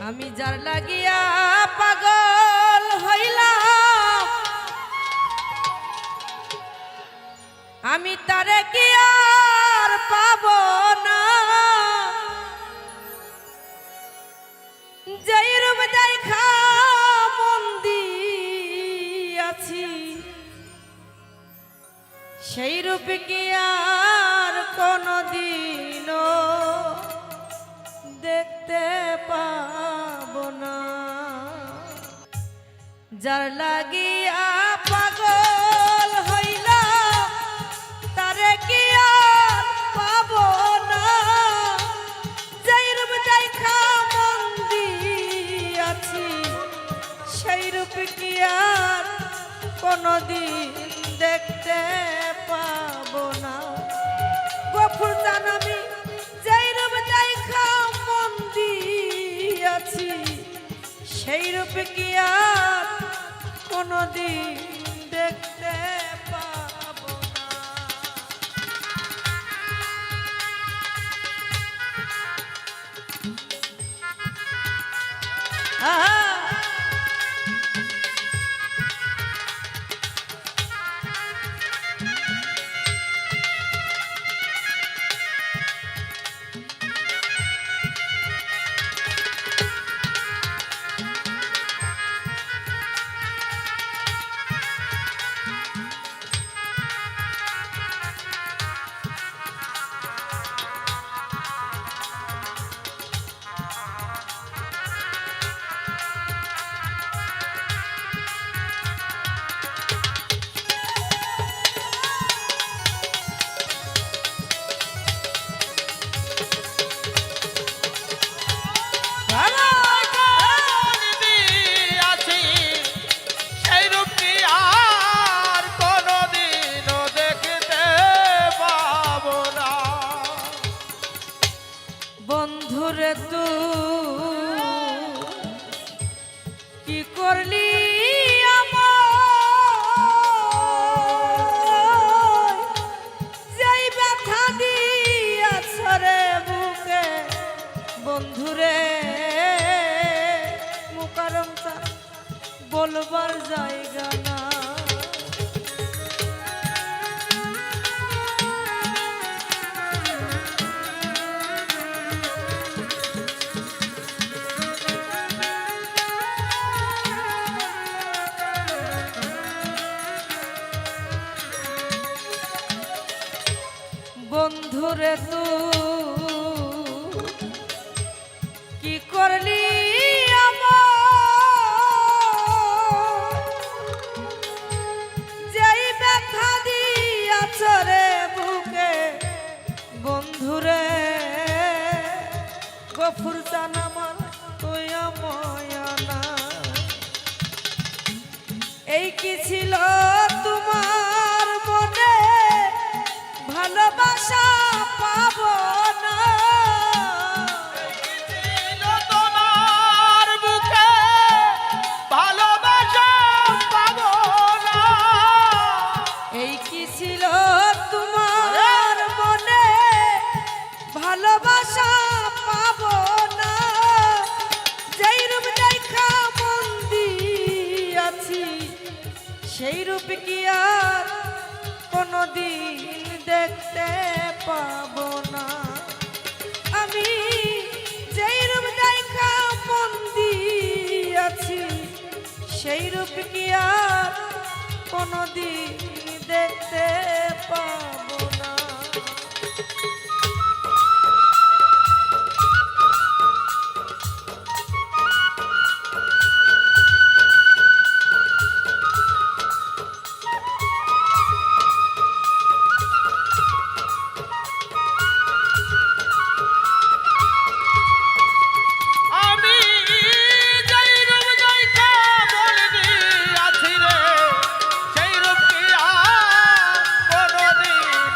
আমি যার লাগিয়া পাগল হইলাম আমি তারে কি আর পাব না। যেই রূপ দেখা মন দিয়াছি সেই রূপ কি আর কোনদিনও দেখতে পাব না। যার লাগিয়া পাগল হইলাম তারে কি আর পাব না। যেই রূপ দেখা মন দিয়াছি সেই রূপ কি আর কোনদিন দেখতে পাব না। গফুর জান আমি যেই রূপ দেখা মন দিয়াছি সেই রূপ কি আর কোনদিন দেখতে পাব না। বন্ধুরে তুই কি করলি আমার যেই ব্যথা দিয়াছ রে বুকে। বন্ধুরে মুকারম চান বলবার জায়গা না। বন্ধুরে তুই কি করলি আমার যেই ব্যথা দিয়াছ রে বুকে। বন্ধুরে গফুর জান আমার তুই ময়া না। এই কি ছিল তোমার মনে ভালোবাসা পাব না। তোমার বুকে ভালোবাসা পাব না। এই কি ছিল তোমার মনে ভালোবাসা পাব না। যেই রূপ দেখা মন দিয়াছি সেই রূপ কি আর কোনদিন দেখতে পাব না। আমি যেই রূপ দেখা মন দিয়াছি সেই রূপ কি আর কোনদিন দেখতে পাব না। সেই রূপ কি আর কোনদিন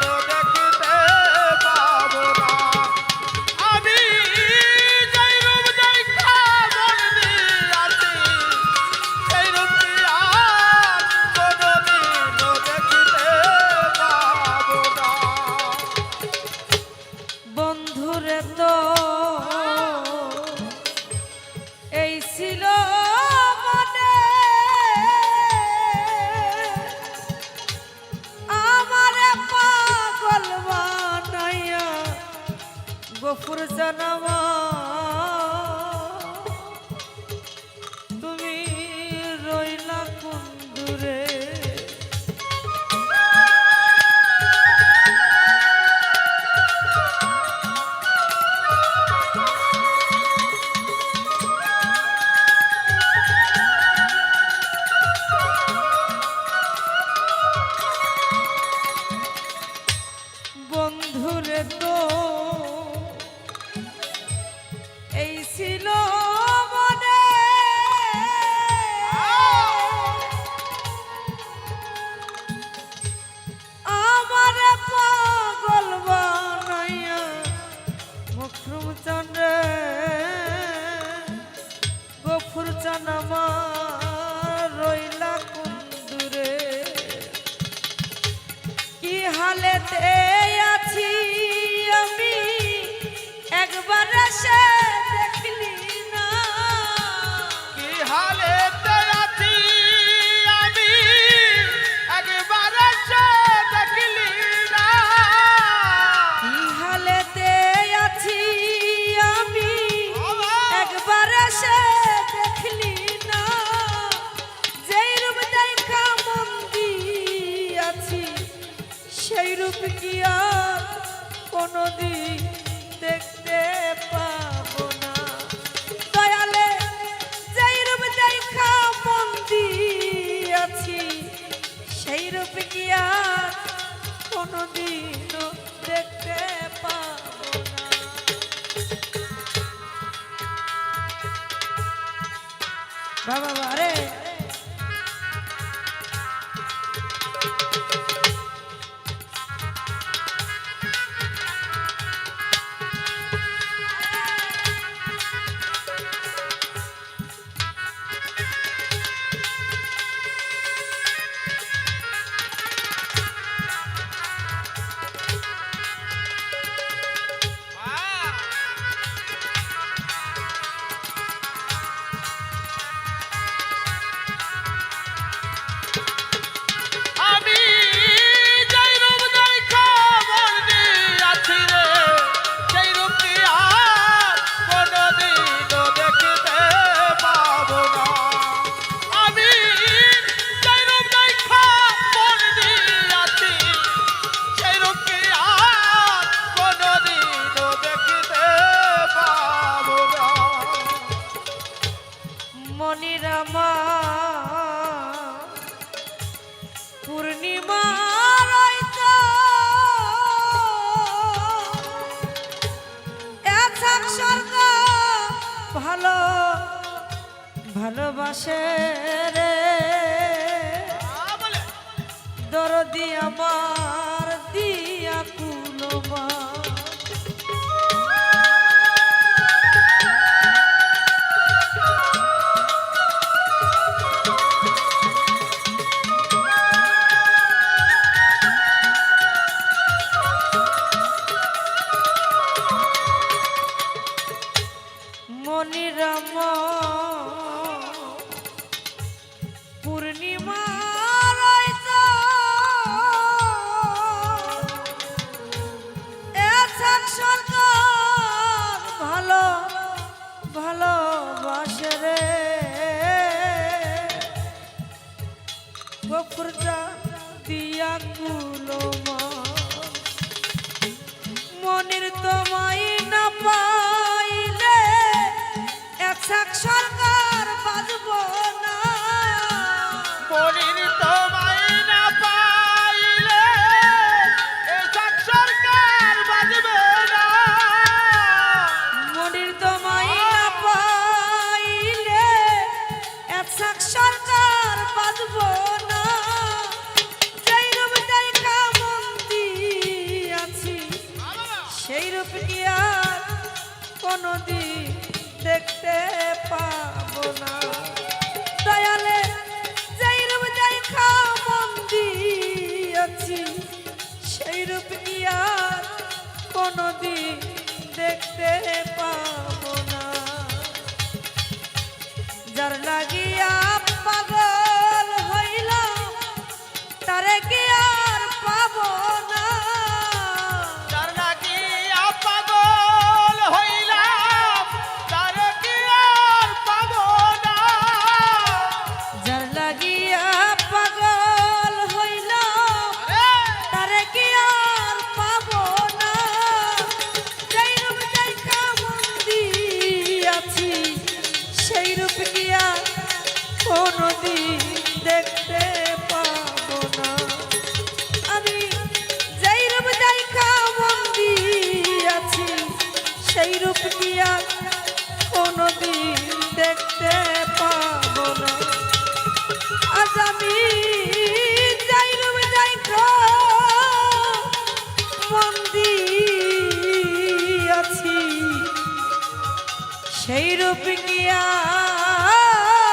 জানামা রইলা কুন্দুরে কি হালেতে আছি আমি একবার এসে দেখলি না কি হালেতে আছি আমি একবার এসে দেখলি না কি হালেতে আছি আমি একবার এসে দেখলি না যেই রূপ দেখা মন্দি আছি সেই রূপ কি আর কোনদিন দেখতে পাবো না দয়ালে যেই রূপ দেখা মন্দি আছি সেই রূপ কি আর কোনদিনও দেখতে পাবো না বাবা বারে আমি যেই রূপ দেখা মরনি আছি রে সেই রূপ কি আর কোনদিনও দেখতে পাবো না আমি যেই রূপ দেখা মরনি আছি সেই রূপ কি আর কোনদিনও দেখতে পাবো না মনিরামা পূর্ণিমা রইতো এথাক স্বর্গ ভালো ভালোবাসে রে বলে দরদি আমার দিয়া কুলমা মনিরাম পূর্ণিমা রইতো এথাক স্বর্গ ভালো ভালোবাসে রে গোপুরটা দিয়া কুলমা মনির তোমায় না পাইলে একসাক সরকার বাজব না মনির তোমায় না পাইলে এসব সরকার বাজবে না মনির তোমায় না পাইলে একসাক সরকার বাজব না যেই রূপ দেখা মন্দি আছি সেই রূপ কি আর কোনদিন দেখতে পাবো না দয়ালে যেই রূপ দেখা মন্দি আছি সেই রূপ কি আর কোনদিন দেখতে পাবো না যার লাগিয়া পাগল হইলাম তারে কি আর পাবো না যার লাগিয়া পাগল হইলাম তার কি আর পাবো না যার লাগিয়া পাগল হইলাম তারে কি আর পাবো না যেই রূপ দেখা মন্দি আছি সেই রূপ কি আর কোনদিন দেখতে পাবো না আমি যেই রূপ দেখা মন্দি আছি সেই রূপ কি আর কোনদিন দেখতে পাবো না আজ আমি যাই রূপ দেখা মন্দি আছি সেই রূপ কি আর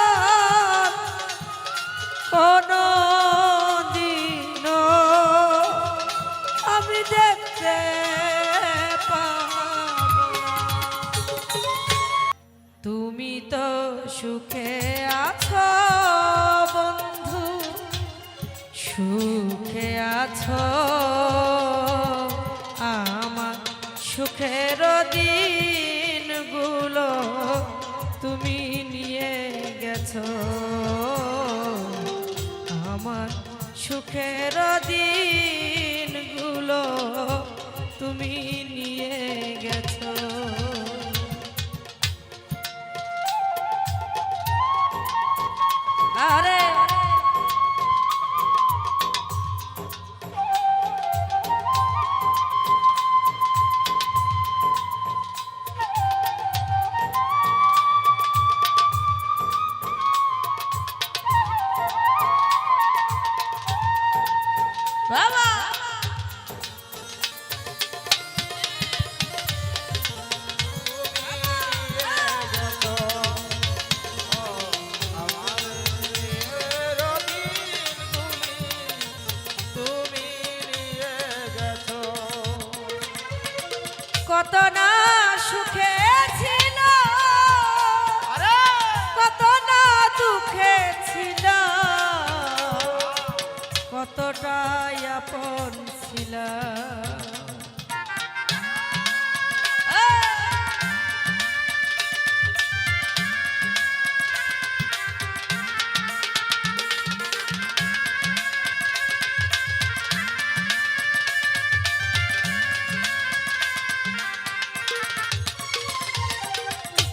তুমি তো সুখে আছো বন্ধু, সুখে আছো, আমার সুখের দিনগুলো তুমি নিয়ে গেছো, আমার সুখের দিনগুলো তুমি নিয়ে গেছো। আরে বাবা কত না সুখে ছিল, কত না দুঃখে ছিল, কতটাই আপন ছিল।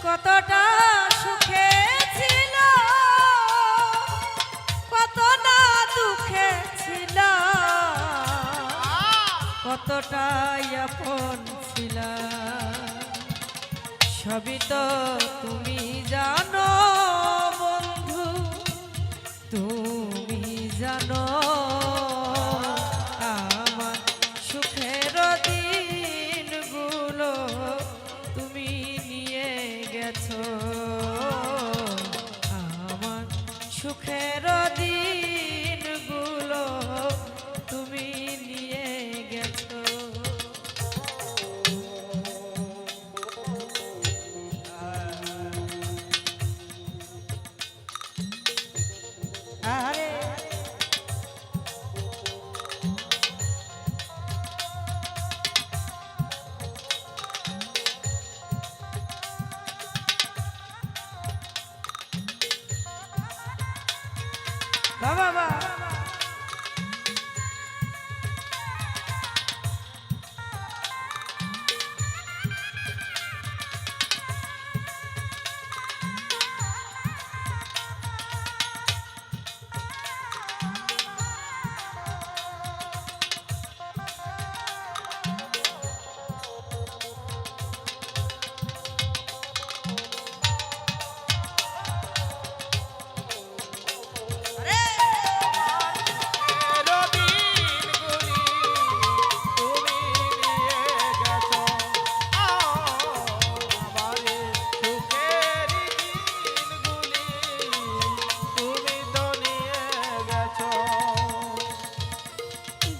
কতটা সুখে ছিল, কত না দুঃখে ছিল, কতটাই আপন ছিল। সবই তো তুমি জানো বন্ধু, তুমি জানো, আমার সুখের দিনগুলো তুমি নিয়ে গেছো, আমার সুখের দিনগুলো তুমি নিয়ে গেছো। আরে বাবা বাবা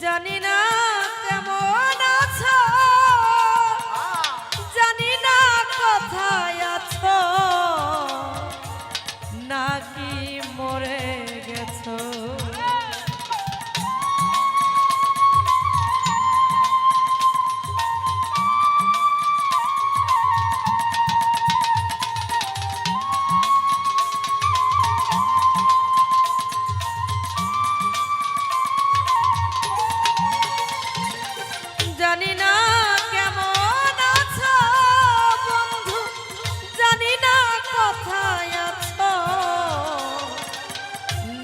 জানি না কেমন আছো, জানি না কোথায় আছো, নাকি মরে গেছো। জানি না কেমন আছো বন্ধু, জানি না কোথায় আছো,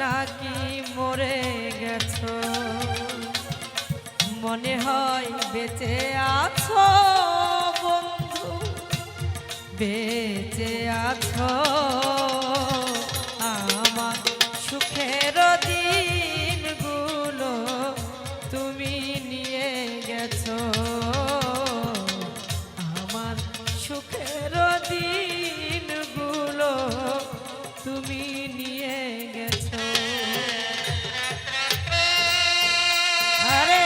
নাকি মরে গেছো। মনে হয় বেঁচে আছো বন্ধু, বেঁচে আছো, আমার সুখের দিনগুলো তুমি নিয়ে গেছো, আমার সুখের দিনগুলো তুমি নিয়ে গেছো। আরে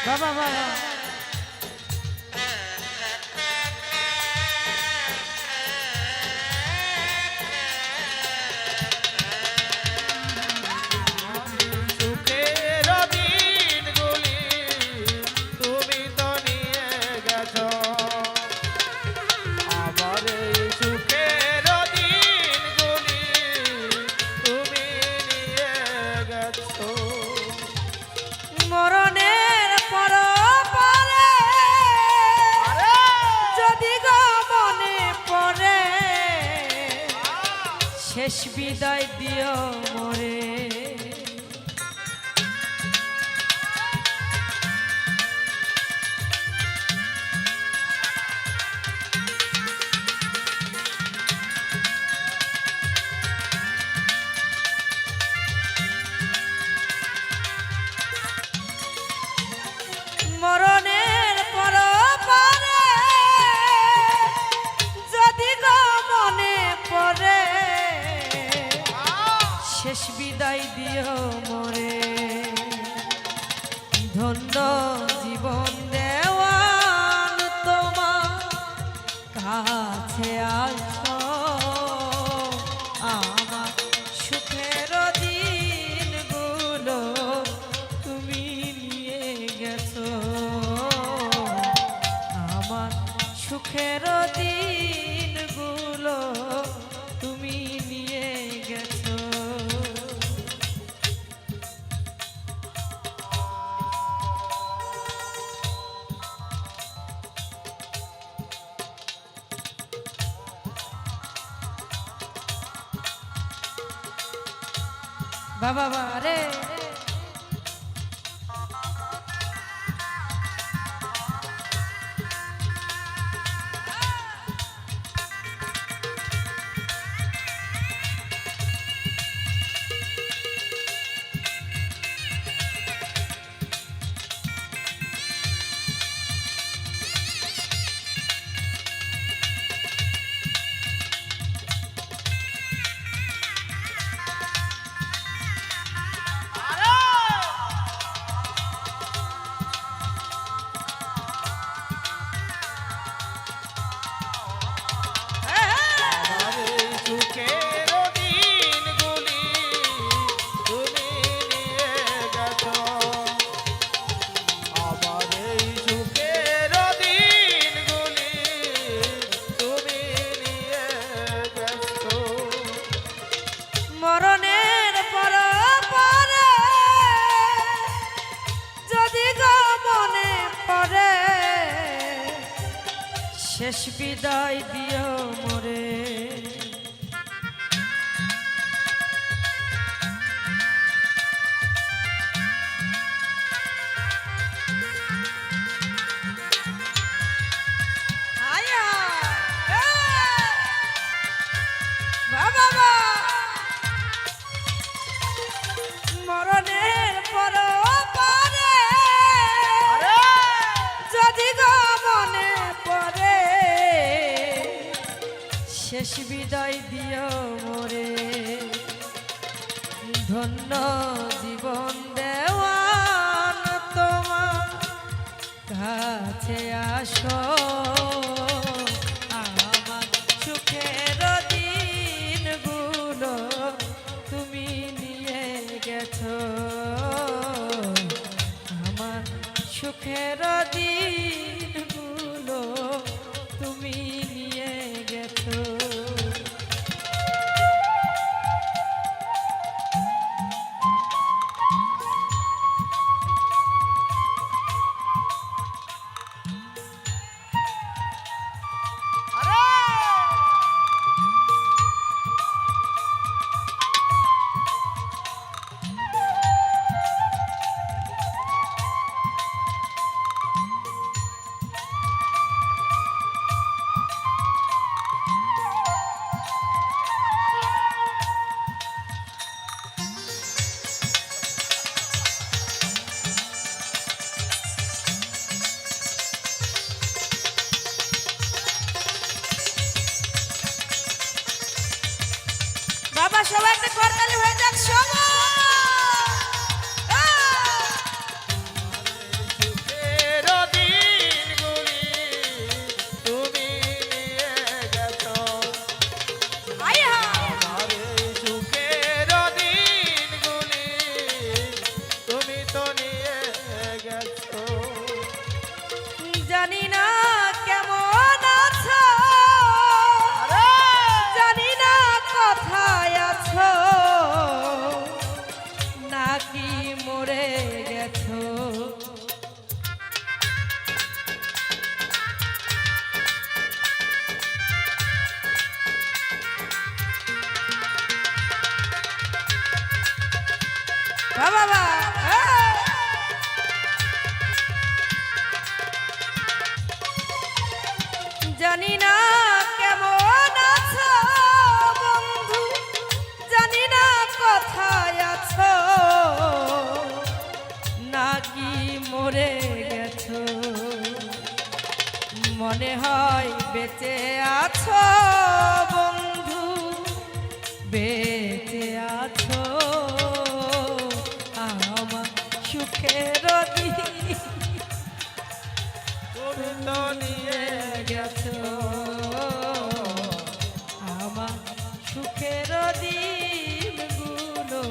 বাবা বাবা সুখের দিনগুলি তুমি তো নিয়ে গেছো আমার এই সুখের দিনগুলি তুমি নিয়ে গেছো মরণের পর পরে যদি গো মনে পড়ে শেষ বিদায় দিও মোরে মরণের পর পরে যদি গো মনে পড়ে শেষ বিদায় দিও মোরে ধন্য জীবন দেওয়ান তোমার কাছে আসো আমার সুখের দিনগুলো তুমি নিয়ে গেছো আমার সুখের দিনগুলো তুমি নিয়ে গেছো বাবা বাবা রে আমার এই সুখের দিনগুলি তুমি নিয়ে গেছো আমার এই সুখের দিনগুলি তুমি নিয়ে গেছো মরণের পর পরে যদি গো মনে পড়ে শেষ বিদায় দিও মোরে আয়া বাবা বাবা মরণের পর পরে যদি গো মনে পড়ে শেষ বিদায় দিও মোরে ধন্য জীবন দেওয়ান তোমার কাছে আসো আমার সুখের দিনগুলো তুমি নিয়ে গেছো আমার সুখের দিনগুলো তুমি নিয়ে গেছো বাবা সবাই একটা করতালি হয়ে যাক সবাই। ব্যস্ত জানি না কেমন আছো, জানি না কোথায় আছো, নাকি মরে গেছো। বাবা জানি না কেমন আছো বন্ধু, জানি না কোথায় আছো, নাকি মরে গেছো। মনে হয় বেঁচে আছো বন্ধু, বেঁচে আছো, আমার সুখের দিন তুমি তো নিয়ে গেছো, আমার সুখের দিনগুলো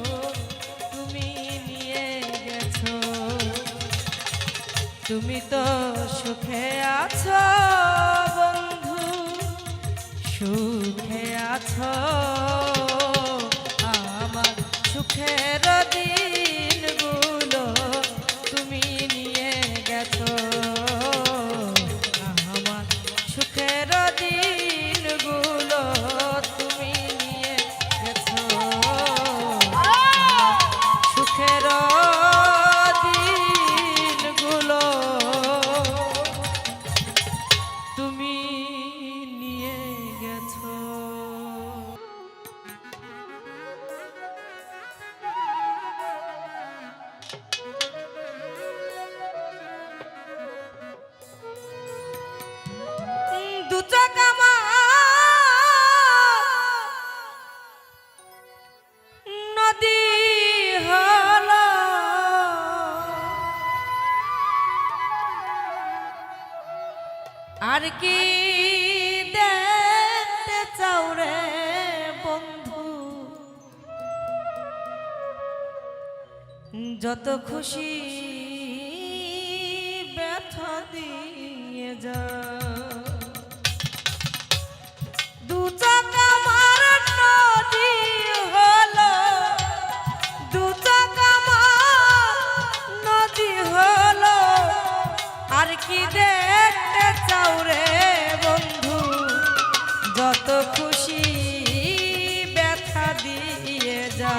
তুমি নিয়ে গেছো। তুমি তো সুখে আছো বন্ধু, সুখে আছো, আমার সুখের দিনগুলো তুমি নিয়ে গেছো, আমার সুখের দিনগুলো তুমি নিয়ে গেছো, সুখের দিনগুলো তুমি নিয়ে গেছো। দু চাকা নদী হলো, আর কি দেখতে চাও রে বন্ধু, যত খুশি ব্যথা দিয়ে যা। দু চাকা মার নদী হলো, দু চাকা নদী হলো, আর কি দেখতে চাও রে বন্ধু, যত খুশি ব্যথা দিয়ে যা।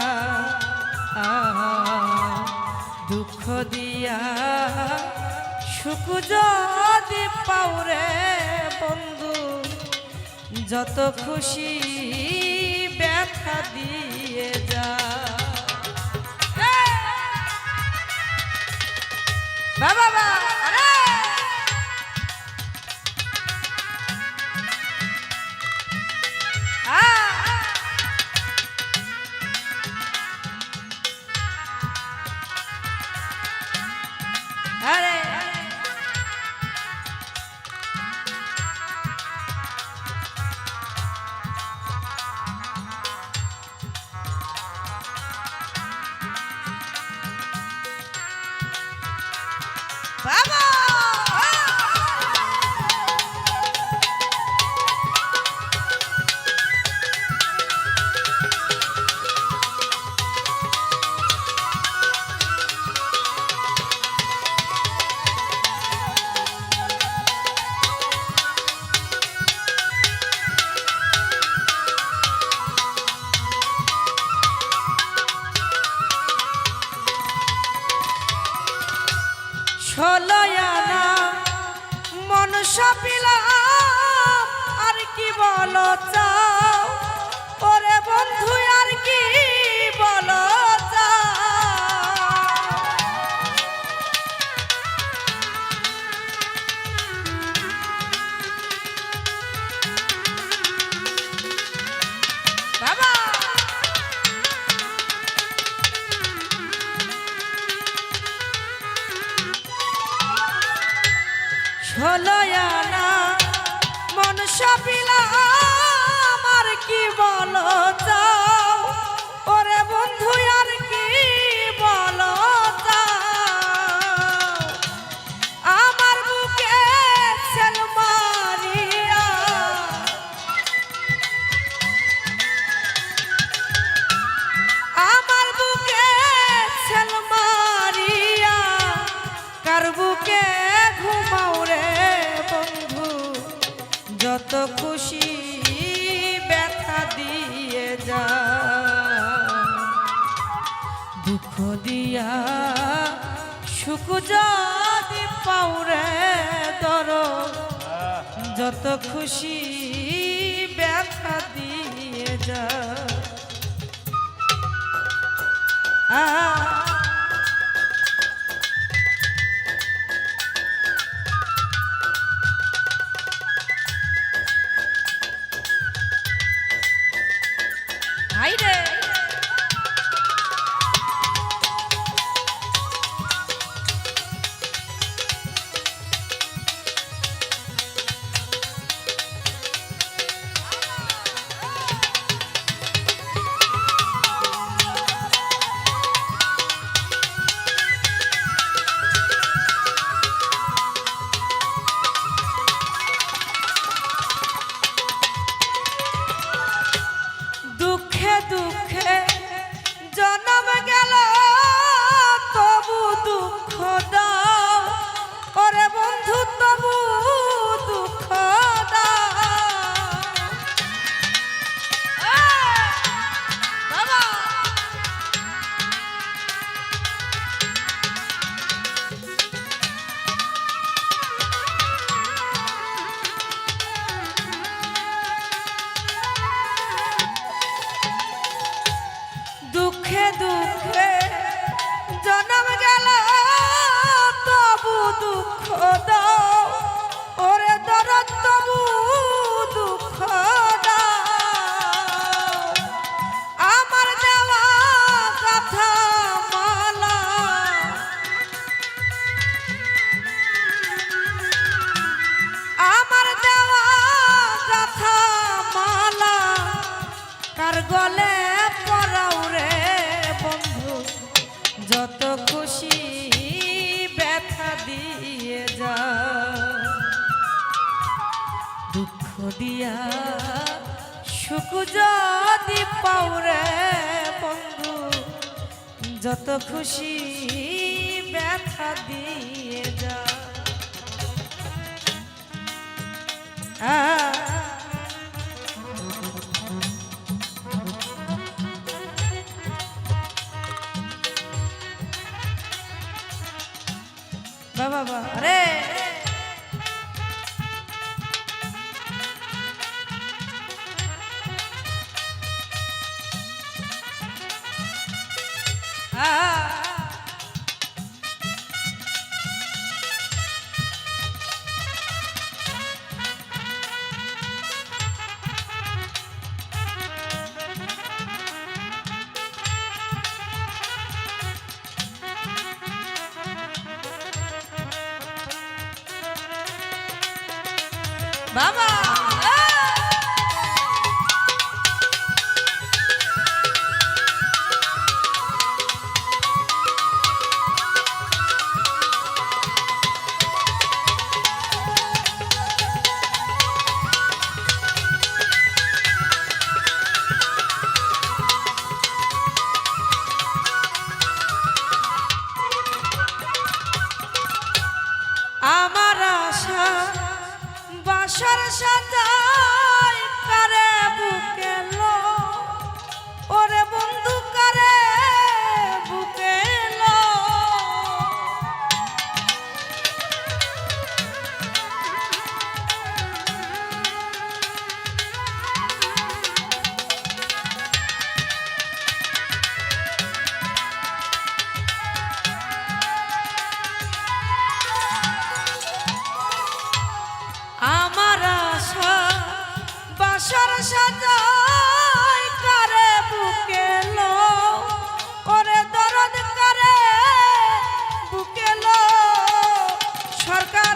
দুঃখ দিয়া সুখ যদি পাও রে বন্ধু, যত খুশি ব্যথা দিয়ে যা। বাবা আরে বাবা ষোলয়ানা মন সপিলাম, আর কি বলো চাও ওরে বন্ধু, আর কি বলো চাও। বাবা ষোলয়ানা মন সপিলাম, আর কি বলো চাও ওরে বন্ধু, আর কি বলো চাও। বুকে ঘুমাও রে বন্ধু, যত খুশি ব্যথা দিয়ে যা। দুঃখ দিয়া সুখ যদি পাও রে দরদ, যত খুশি ব্যথা দিয়ে যা। হাইরে দুঃখে দুঃখে জন্ম গেল, তবু দুঃখ দাও ওরে বন্ধু, তবু দুঃখ দাও। বাবা দুঃখে দুঃখে জন্ম গেল, তবু দুঃখ দাও ওরে দরদ, তবু দুঃখ দাও। আমার দেওয়া কথা মালা, আমার দেওয়া কথা মালা কার গলে পরাও রে বন্ধু, যত খুশি ব্যথা দিয়ে যা। দুঃখ দিয়া সুখ যদি পাও রে বন্ধু, যত খুশি ব্যথা দিয়ে যা। বাবা বাবা রে বাবা আমার আশা বাসার সাজাই কারে বুকে লো ওরে বন্ধু, কারে বুকে লো। আমার আশা বাসার সাজাই কারে বুকে লো ওরে দরদ, কারে বুকে লো। সরকার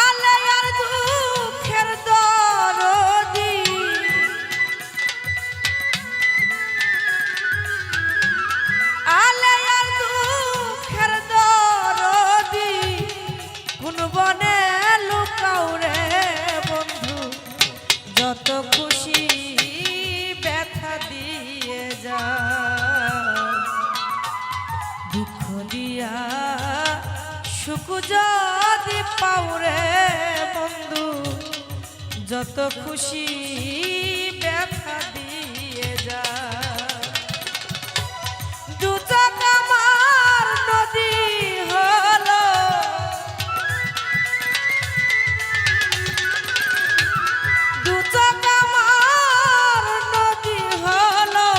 আলে আর দুঃখের দরদি, আলে আর দুঃখের দরদি, কোন বনে লুকাও রে বন্ধু, যত খুশি ব্যথা দিয়ে যা। দুঃখ দিয়া সুখ যা যদি পাউরে বন্ধু যত খুশি ব্যথা দিয়ে যা দু চোখ আমার নদী হলো দু চোখ আমার নদী হলো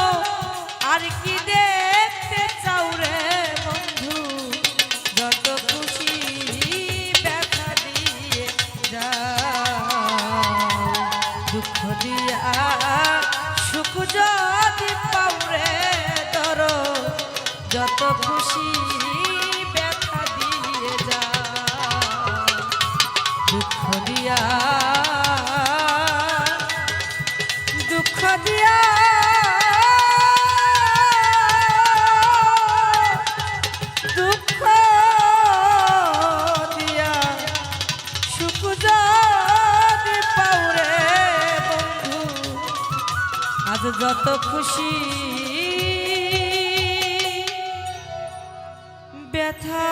আর কি দেখতে চাও রে বন্ধু যত খুশি ব্যথা দিয়ে যা দুঃখ দিয়া সুখ যদি পাউরে ধর যত খুশি ব্যথা দিয়ে যা দুঃখ দিয়া দুঃখ দিয়া দুঃখ দিয়া সুখ যদি পাউরে বন্ধু আজ যত খুশি ব্যথা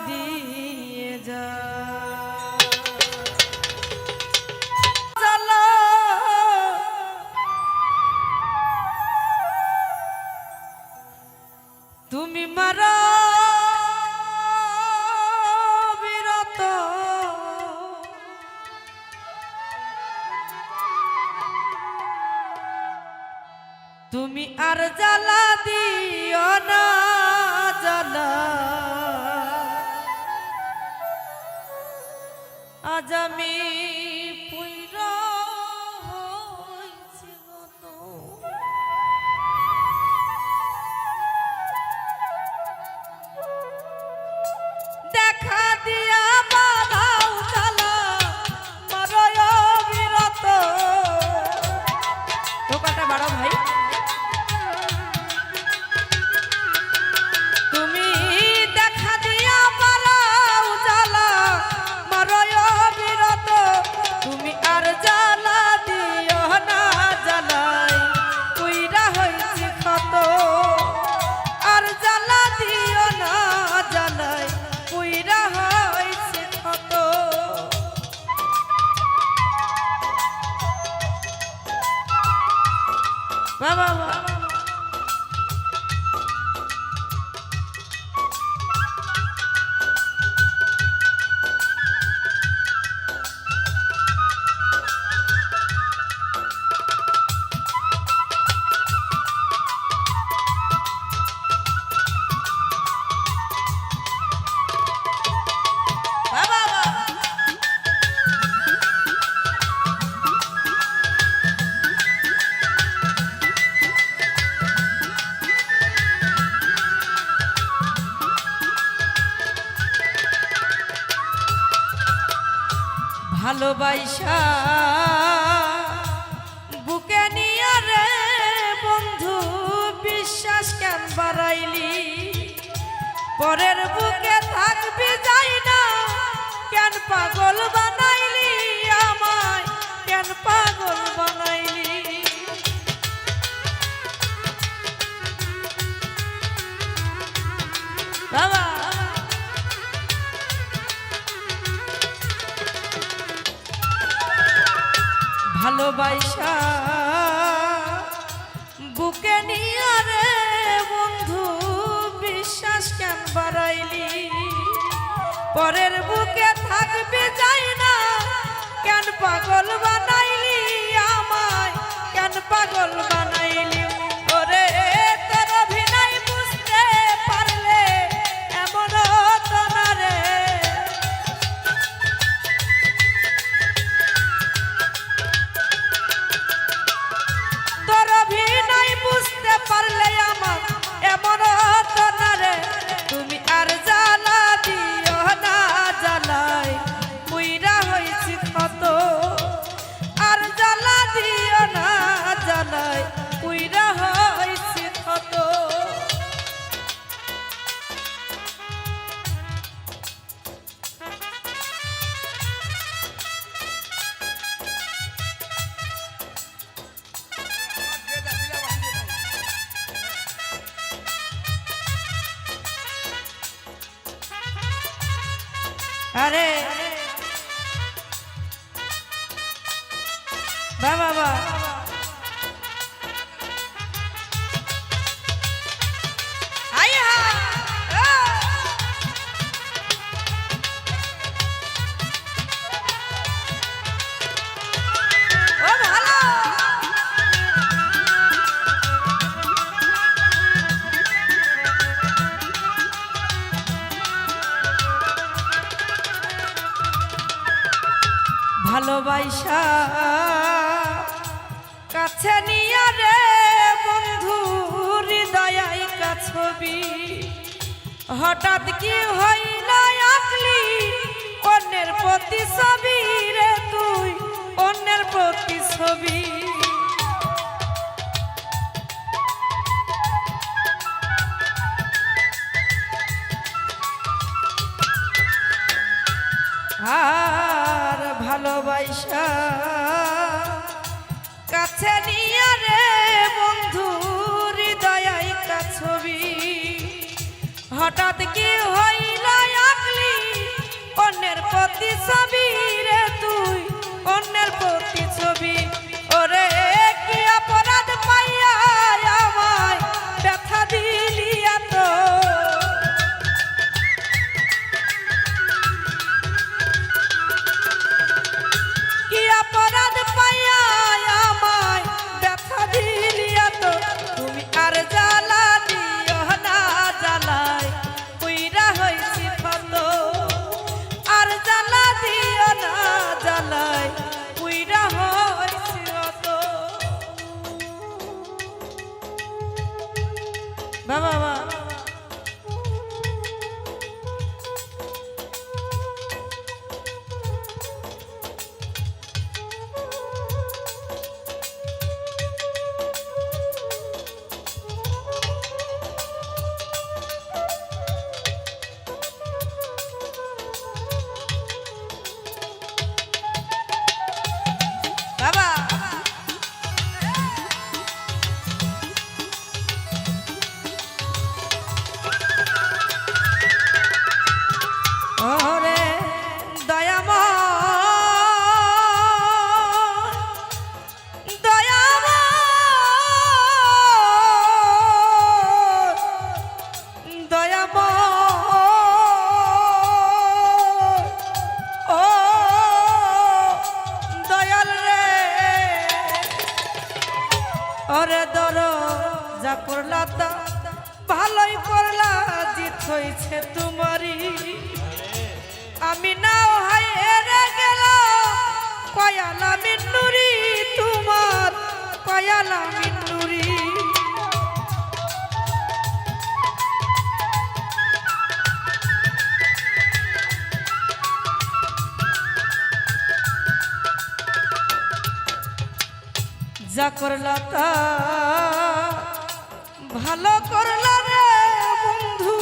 দিয়ে যা তুমি মারা বিরত তুমি আর জ্বালা দিও না জ্বালা আজ আমি পুইরা হইছি গত। দেখা দিয়া বাধাও জ্বালা মারয় বিরত টোকাটা বাড়াও ভাই তুমি দেখা দিয়া বাড়াও জ্বালা মারয় বিরত তুমি আর জ্বালা দিও না জ্বালাই পুইরা হইছি ক্ষত আর জ্বালা দিও না জ্বালাই পুইরা হইছি ক্ষত বাবা ভালোবাসা বুকে নিয়ে রে বন্ধু বিশ্বাস কেন বাড়াইলি পরের বুকে থাকবি যাই না কেন পাগল বানাইলি আমায় কেন পাগল বানাইলি বাবা ভালোবাসা বুকে নিয়ে রে বন্ধু বিশ্বাস কেন বাড়াইলি পরের বুকে থাকবে যাই না কেন পাগল বানাইলি আমায় কেন পাগল বানাইলি ওরে তোর অভিনয় বুঝতে পারলে এমন হতো না রে তোর অভিনয় বুঝতে পারলে আমার এমন হতো না রে তুমি আর জ্বালা দিও না জ্বালাই পুইরা হইছি ক্ষত আর জ্বালা দিও না জ্বালাই আরে বাবা বাবা ভালোবাসা কাছে নিয়া রে বন্ধু হৃদয় ছবি হঠাৎ কি হইল আকলি অন্যের প্রতি ছবি রে তুই অন্যের প্রতি ছবি আর ভালোবাসা কাছে নিয়া রে বন্ধু হৃদয় ছবি হঠাৎ কি হইল আকলি অন্যের প্রতি ছবি রে তুই অন্যের প্রতি ছবি ওরে কি অপরাধ পাইয়া আমায় ব্যথা দিলি এত অপরাধ পাইয়া আমায় ব্যথা দিলি এত তুমি আর জ্বালা দিও না জ্বালায় পুইরা হইছি ফত আর জ্বালা দিও না জ্বালায় পুইরা হইছি অত বাবা বাবা ওরে দর যা করলা তা ভালোই করলা জিত হইছে তোমারই আমি নাও হাই হেরে গেল কয়ালা মিন্নুরি তোমার কয়ালা মিন্নুরি যা করলা তা ভালো করলা রে বন্ধু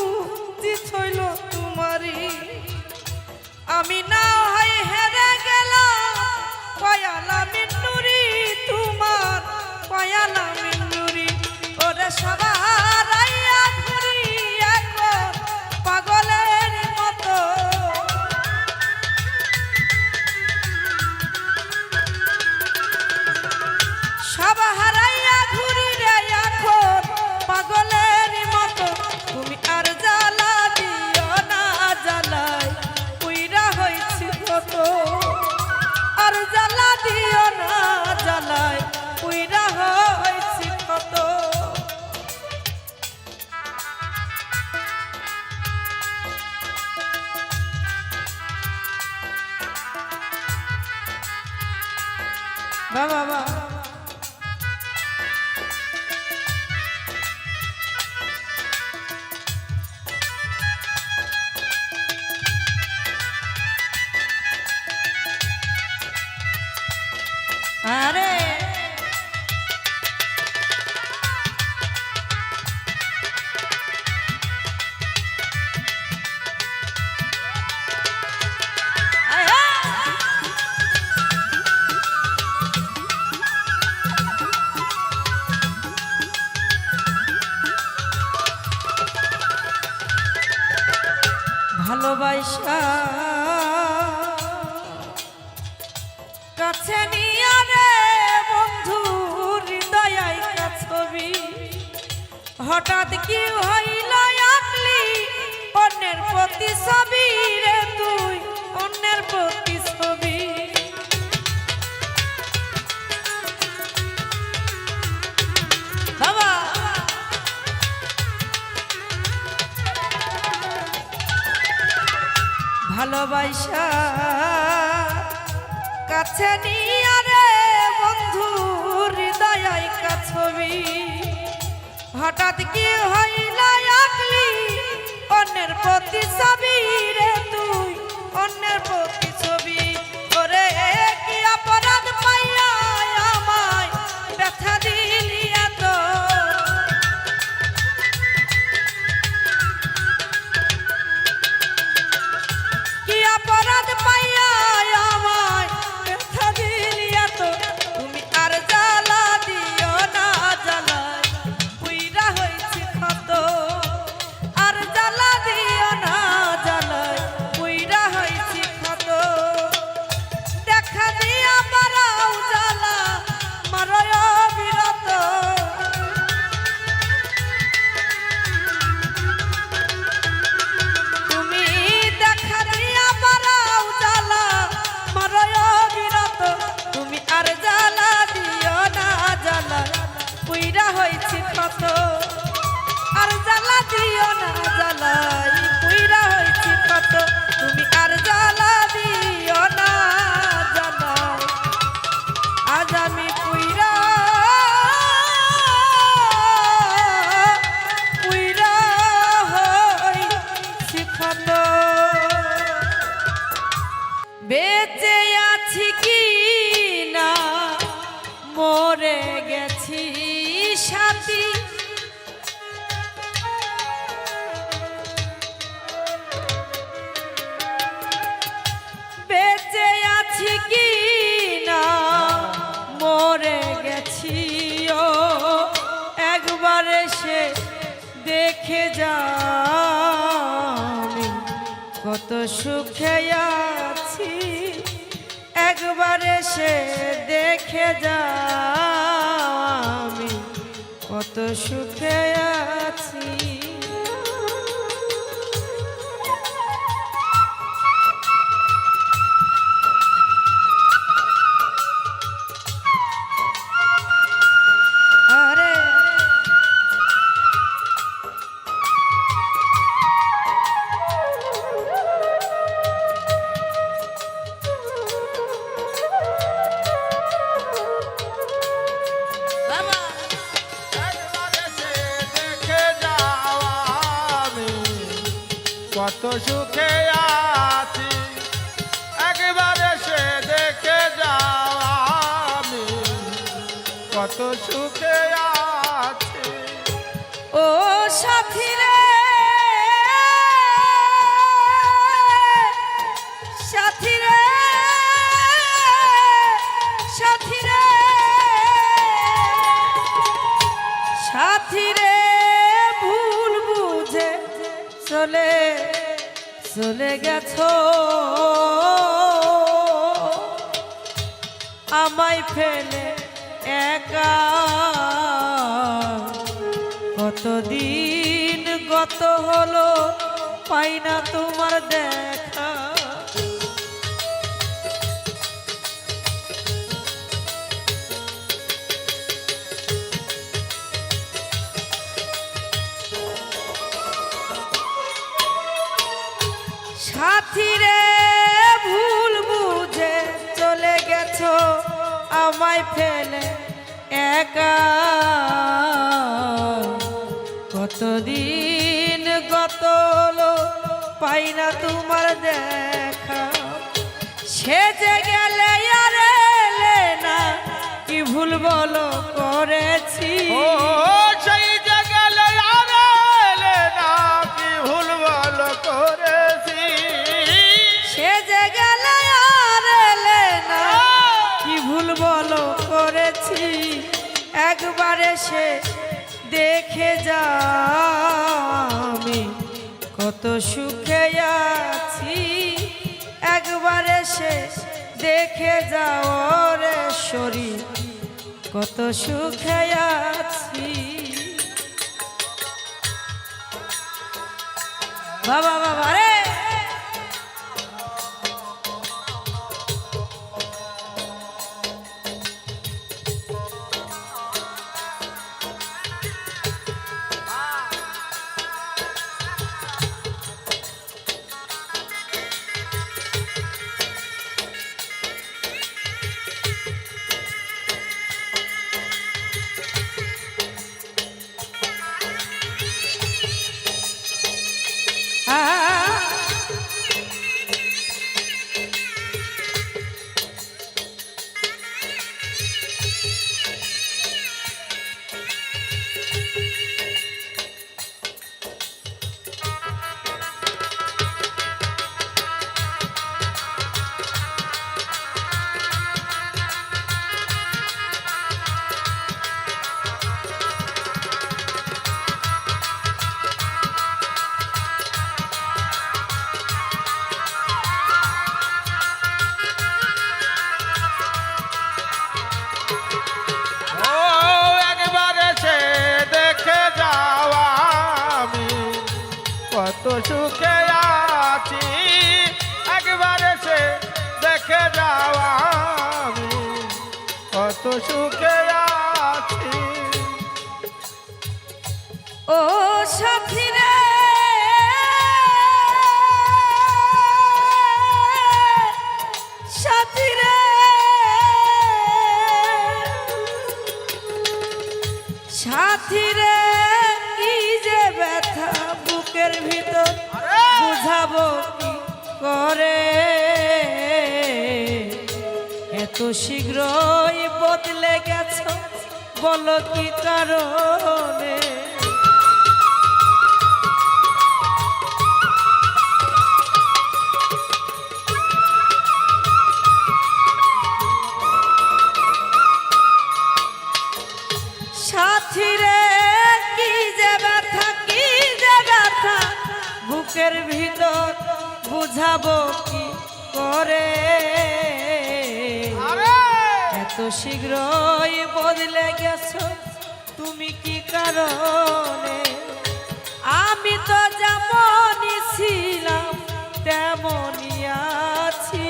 জিত হইল তোমারই আমি না হয় হেরে গেলাম কয়ালা মিন্নুরি তোমার কয়ালা মিন্নুরি ওরে সবার আইয়া ঘুরি এখন পাগলের মতো সব হারাইয়া ঘুরি রে এখন পাগলের মতো তুমি আর জ্বালা দিও না জ্বালায় পুইরা হইছি কত আর জ্বালা দিও না জ্বালায় পুইরা হইছি কত বাবা বাবা আরে হঠাৎ কি হইল আকলি অন্যের প্রতি ছবি রে তুই অন্যের প্রতি ছবি বাবা ভালোবাসা কাছে নিয়ে রে বন্ধু হৃদয় আইকা ছবি হঠাৎ কি হইল আকলি অন্যের প্রতি ছবি রে তুই অন্যের প্রতি ছবি করে কি অপরাধ পাইয়া আমায় ব্যথা দিলি এত কি অপরাধ পাইয়া আমায় ব্যথা দিলি এত তুমি আর জ্বালা দিও না জ্বালায় পুইরা হইছি ক্ষত আর জ্বালা দিও না জ্বালায় পুইরা হইছি ক্ষত দেখা দিয়া বারাও জ্বালা মারয় বিরত তুমি দেখা দিয়া বারাও জ্বালা মারয় বিরত তুমি আর জ্বালা দিও না জ্বালা পুইরা হইছি ক্ষত আর জ্বালা দিও না জ্বালাই পুইরা হইছি ক্ষত তুমি আর জ্বালা দিও না জ্বালাই আজ আমি পুইরা পুইরা হইছি ক্ষত বেঁচে আছি কি না মরে গেছি সাথী বেঁচে আছি কি না মরে গেছি ও একবার এসে দেখে যা আমি কত সুখে আছি একবার এসে দেখে যা আমি কত সুখে আছি আরে বাবা একবার এসে দেখে যাও আমি কত সুখে আছি একবার এসে দেখে যাও আমি কত সুখে আছি ও সাথী রে সাথী রে সাথী রে সাথী রে ভুল বুঝে চলে চলে গেছো আমায় ফেলে একা কতদিন গত হলো পাই না তোমার দেখা সাথী রে ভুল বুঝে চলে গেছো আমায় ফেলে একা কতদিন গত হলো পাই না তোমার দেখা সেজে গেলে আর এলে না কি ভুল বলো করেছি ও সেই জায়গালে আর এলে না কি ভুল ভালো করেছি সেজে গেলে আর এলে না কি ভুল বলো করেছি একবার এসে দেখে যা আমি কত সুখে আছি একবার এসে দেখে যাও রে শরীর কত সুখে আছি বাবা বাবা রে ও একবার এসে দেখে যাওয়া আমি কত সুখে আছি, একবার এসে দেখে যাওয়া আমি কত সুখে আছি। ও সাথী রে সাথী রে সাথী রে কি যে ব্যথা বুকের ভিতর বুঝাবো কি করে এত শীঘ্রই বদলে গেছো বলো কি কারণে সাথী রে কি যে ব্যথা কি যে ব্যথা বুকের ভিতর বুঝাবো কি করে এত শীঘ্রই বদলে গেছো তুমি কি কারণে আমি তো যেমনই ছিলাম তেমনই আছি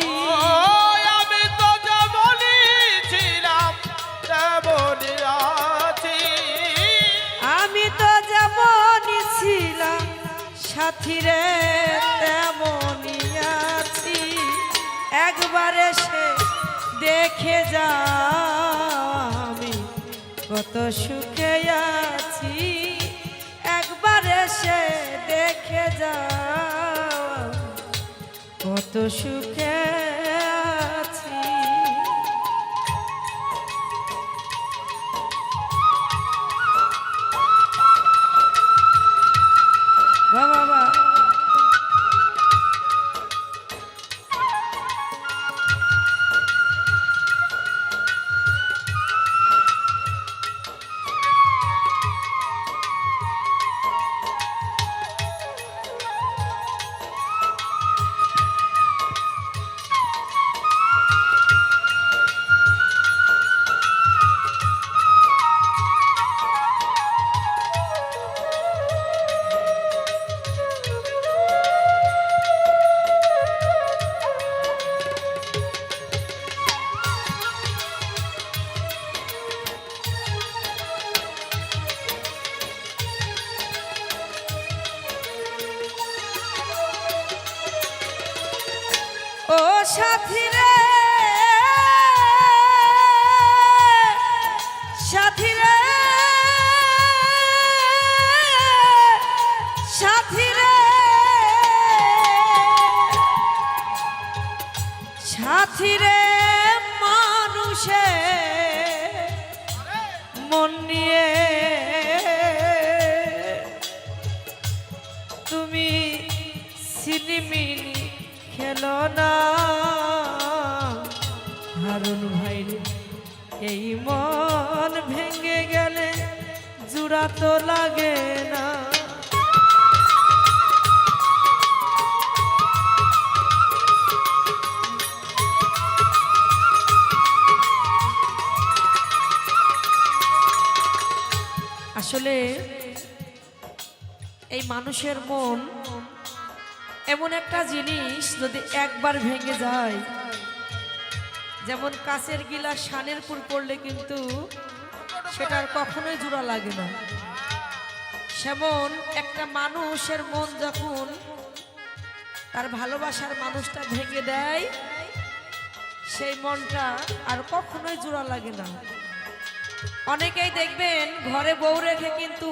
আমি তো যেমনই ছিলাম তেমনই আছি, আমি তো যেমনই ছিলাম সাথী রে তেমনই আছি একবার এসে দেখে যা আমি কত সুখে আছি একবার এসে দেখে যা কত সুখে আছি বাবা বাবা ও সাথী রে সাথী রে সাথী রে সাথী রে মানুষে মন নিয়ে তুমি সিনেমিনি খেলো না হারুন ভাই এই মন ভেঙে গেলে জোড়া তো লাগে না আসলে এই মানুষের মন এমন একটা জিনিস যদি একবার ভেঙে যায়, যেমন কাঁচের গিলাস শানের পুর পড়লে কিন্তু সেটার কখনোই জোড়া লাগে না, সেমন একটা মানুষের মন যখন তার ভালোবাসার মানুষটা ভেঙে দেয়, সেই মনটা আর কখনোই জোড়া লাগে না। অনেকেই দেখবেন ঘরে বউ রেখে কিন্তু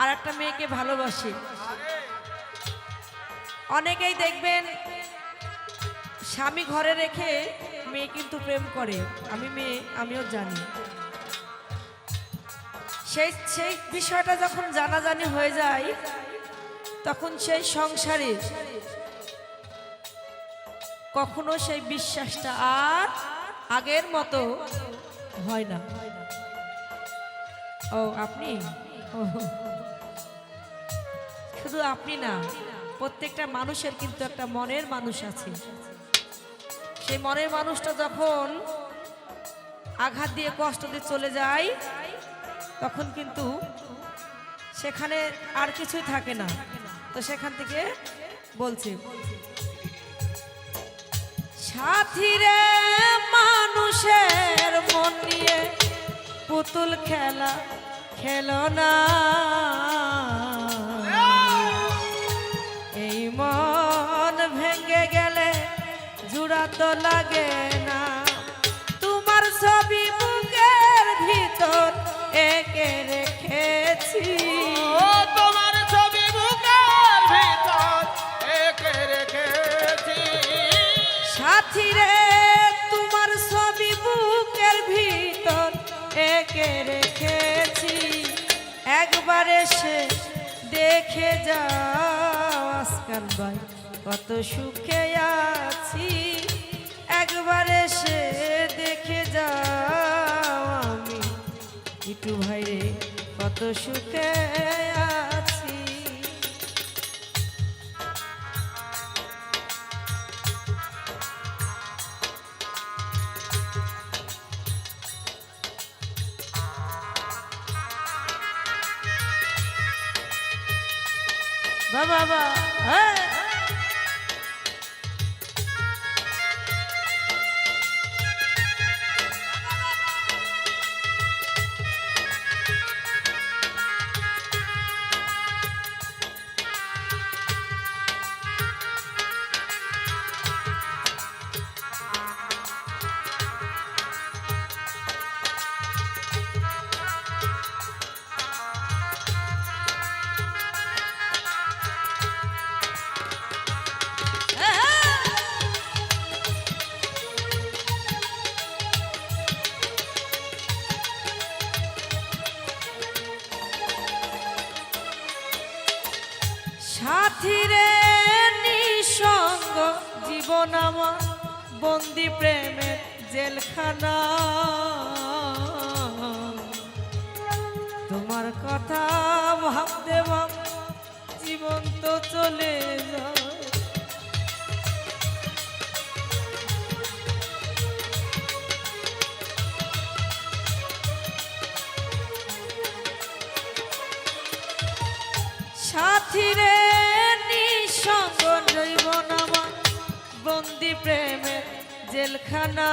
আর একটা মেয়েকে ভালোবাসে। অনেকেই দেখবেন স্বামী ঘরে রেখে মেয়ে কিন্তু প্রেম করে। আমিও জানি। সেই বিষয়টা যখন জানাজানি হয়ে যায়, তখন সেই সংসারে কখনো সেই বিশ্বাসটা আর আগের মতো হয় না। ও আপনি, শুধু আপনি না, প্রত্যেকটা মানুষের কিন্তু একটা মনের মানুষ আছে। সেই মনের মানুষটা যখন আঘাত দিয়ে কষ্ট দিয়ে চলে যায়, তখন কিন্তু সেখানে আর কিছুই থাকে না। তো সেখান থেকে বলছে, সাথীরে মানুষের মন নিয়ে পুতুল খেলা খেলো না, এই মন ভেঙে গেলে জোড়া তো লাগে না। তোমার ছবি বুকের ভিতর এঁকে রেখেছি, তোমার ছবি বুকের ভিতর এঁকে রেখেছি। সাথীরে তোমার ছবি বুকের ভিতর এঁকে রেখেছি, একবার এসে দেখে যাও আসকান ভাই কত সুখে আছি, একবার এসে দেখে যাও আমি ইটু ভাই রে কত সুখে আছি। বাবা হ্যাঁ, সাথীরে নিঃসঙ্গ জীবন আমার বন্দি প্রেমের জেলখানা, তোমার কথা ভাবতে ভাব জীবন তো চলে যায়। সাথীরে নিঃসঙ্গ জীবন আমার বন্দি প্রেমের জেলখানা,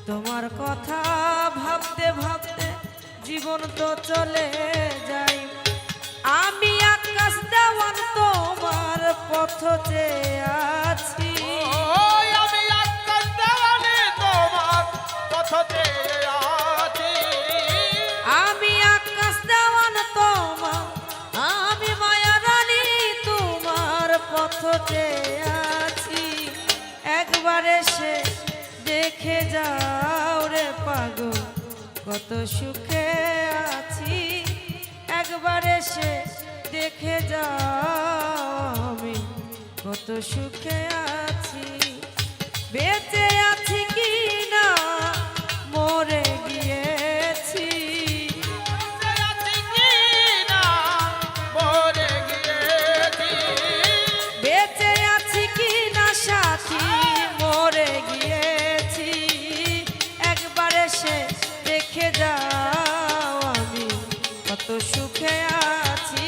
তোমার কথা ভাবতে ভাবতে জীবন তো চলে যায়। আমি আকাশ দেওয়ান তোমার পথ চেয়ে আছি, আমি আকাশ দেওয়ানে তোমার পথ চেয়ে আছি। আমি আকাশ দেওয়ান তোমার, আমি মায়া রানী তোমার পথ চেয়ে আছি, একবার এসে দেখে যাও রে পাগল কত সুখে আছি, একবার এসে দেখে যাও আমি কত সুখে আছি। বেঁচে আছি কি না মরে গিয়েছি, আছি কি না মরে গিয়েছি। বেঁচে আছি কি না সাথী মরে গিয়েছি, একবার এসে দেখে যাও আমি কত সুখে আছি,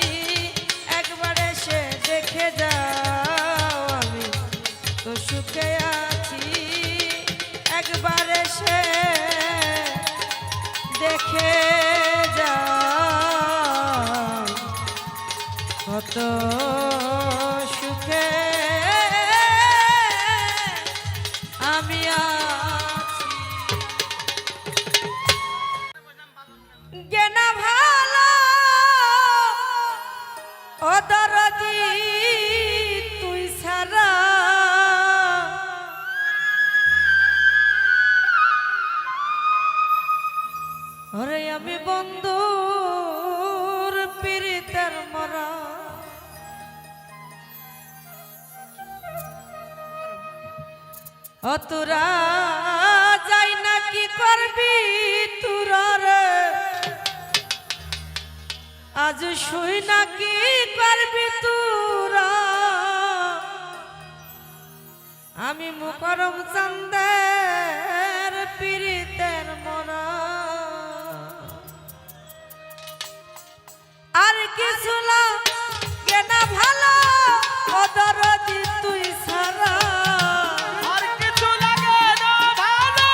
এত সুখে আমি আছি জ্ঞানা ভালো ও দরদি তুই সারা ওরে আমি বন্ধুর পীড়িতের মরা ও তোরা যাই না কি করবি তোরা রে আজ শুই না কি করবি তোরা আমি মুকরম চান্দের পীড়িতের মরা আর কিছু লাগে না ভালো ও দরদি তুই সারা আর কিছু লাগে না ভালো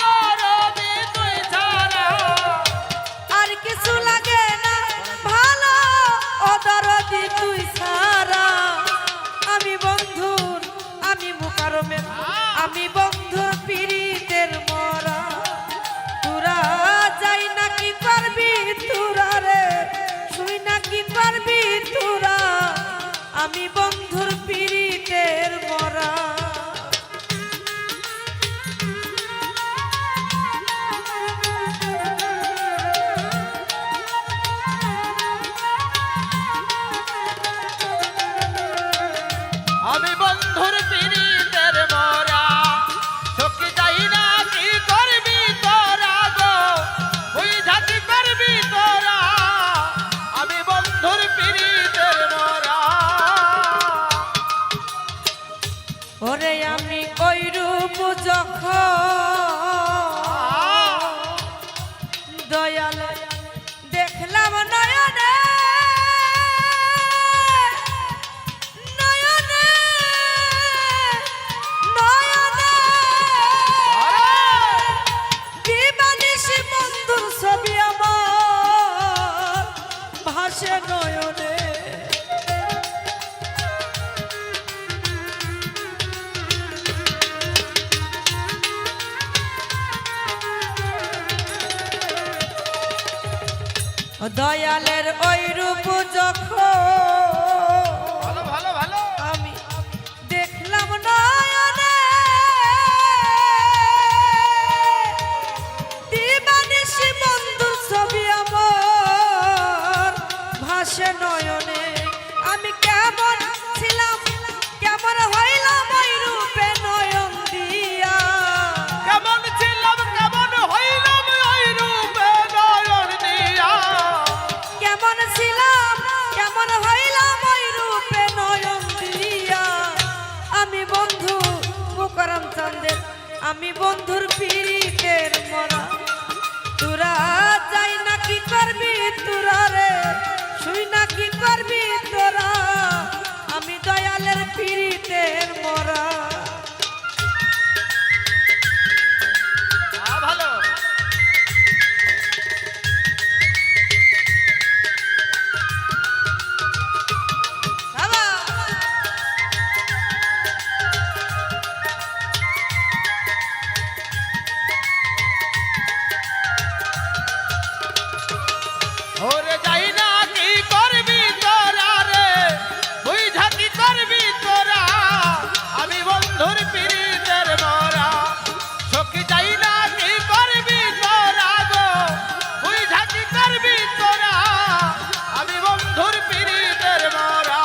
দরদি তুই ছাড়া আর কিছু লাগে না ভালো ও দরদি তুই সারা আমি বন্ধুর আমি মুকারমের আমি বন্ধুর পীড়িতের মরা তোরা যাই না কি করবি তোরা রে শুই না কি করবি তোরা আমি বন্ধুর পীড়িতের মরা আমি বন্ধুর পীড়িতের মরা সখী যাই না কি করবি তোরা গো ওই জাতি করবি তোরা আমি বন্ধুর পীড়িতের মরা ওরে আমি ওই রূপ যখন দয়ালে দেখলাম নয়নে নয়নে নয়নে দিবানিশি বন্ধুর ছবি আমার ভাসে নয়নে দয়ালের ওই রূপ যখন ভালো ভালো ভালো আমি দেখলাম নয়নে দিবানিশি বন্ধুর ছবি আমার ভাসে নয়নে আমি কেমন ছিলাম কেমন হইলাম ওই রূপে নয়ন দিয়া কেমন ছিলাম কেমন হইলাম ওই রূপে নয়ন দিয়া কেমন ছিলাম কেমন হইলাম ওই রূপে নয়ন দিয়া আমি বন্ধু মুকরম চান্দের আমি বন্ধুর পীড়িতের মরা তোরা যাই না কি করবি তোরা রে শুই না কি করবি তোরা আমি দয়ালের পীড়িতের মরা ভালো বাবা ওরে যাই না কি করবি তোরা রে তুই ঝাঁকি করবি তোরা আমি বন্ধুর পীড়িতের মরা সখী যাই না কি করবি তোরা গো তুই ঝাঁকি করবি তোরা আমি বন্ধুর পীড়িতের মরা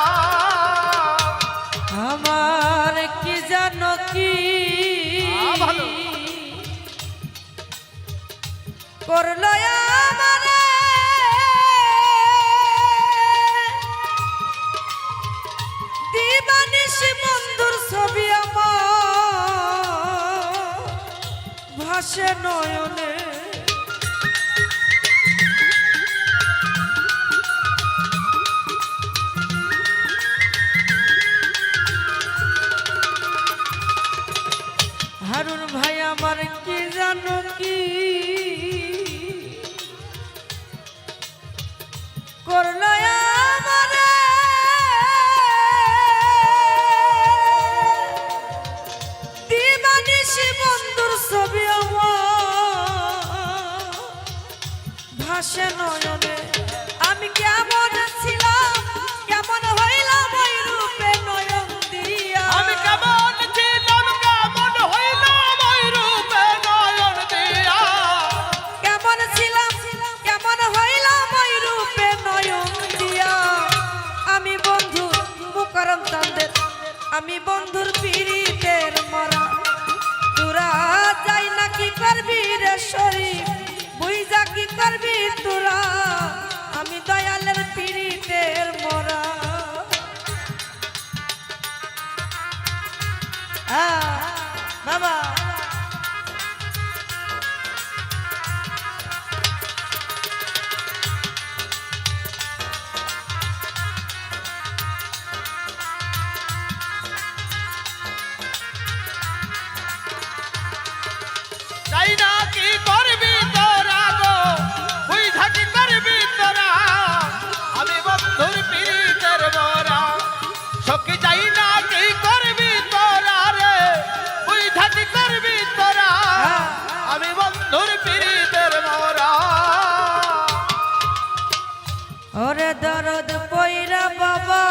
আমার কি জানো কি ভালো। করলো আমারে দিবানিশি বন্ধুর ছবি আমার ভাসে নয়নে হারুন ভাই আমার কি জানো কি করলো আমারে ভাসে নয়নে আমি কেমন ছিলাম কেমন হইলাম ওই রূপে নয়ন দিয়া আমি কেমন ছিলাম কেমন হইলাম ওই রূপে নয়ন দিয়া কেমন ছিলাম কেমন হইলাম ওই রূপে নয়ন দিয়া আমি বন্ধু মুকরম চাঁদের আমি বন্ধুর পীড়িতের মরা তোরা যাই না কি করবি রে শরীফ বুঝা কি করবি তোরা আমি দয়ালের পীড়িতের মরা বাবা যাই না কি করবি তোরা গো বুঝা কি করবি তোরা আমি বন্ধুর পীড়িতের মরা সখী যাই না কি করবি তোরা রে বুঝা কি করবি তোরা আমি বন্ধুর পীড়িতের মরা ওরে দরদ পয়রা বাবা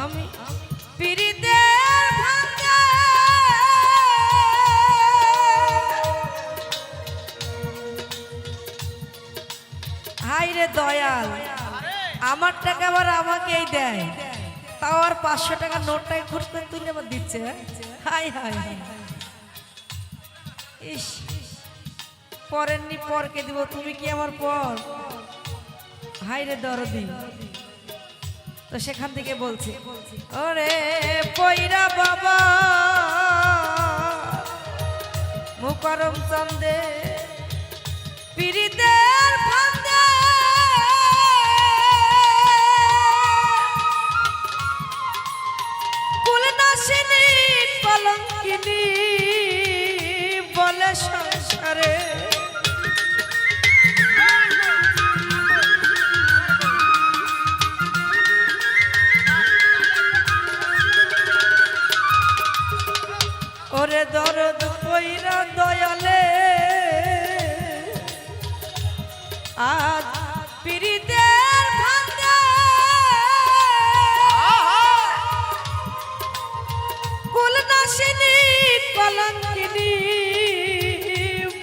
আমি পীড়িতের ভাঙা হাই রে দয়াল আমার টাকা আবার আমাকেই দেয় তাও আর 500 টাকা নোটটাই খুঁজতে তুলে আবার দিচ্ছে হাই হাই হাই ইস পরের নি পরকে দিব তুমি কি আমার পর হাই রে দরদি তো সেখান থেকে বলছি ওরে পয়রা বাবা মুকরম চন্দে পীড়িতের ফান্দে কুলনাশিনী কলঙ্কিনী বলে সংসারে ওরে দরদ পয়রা দয়ালে আজ পীড়িতের ভাঙা কুলনাশিনী কলঙ্কিনী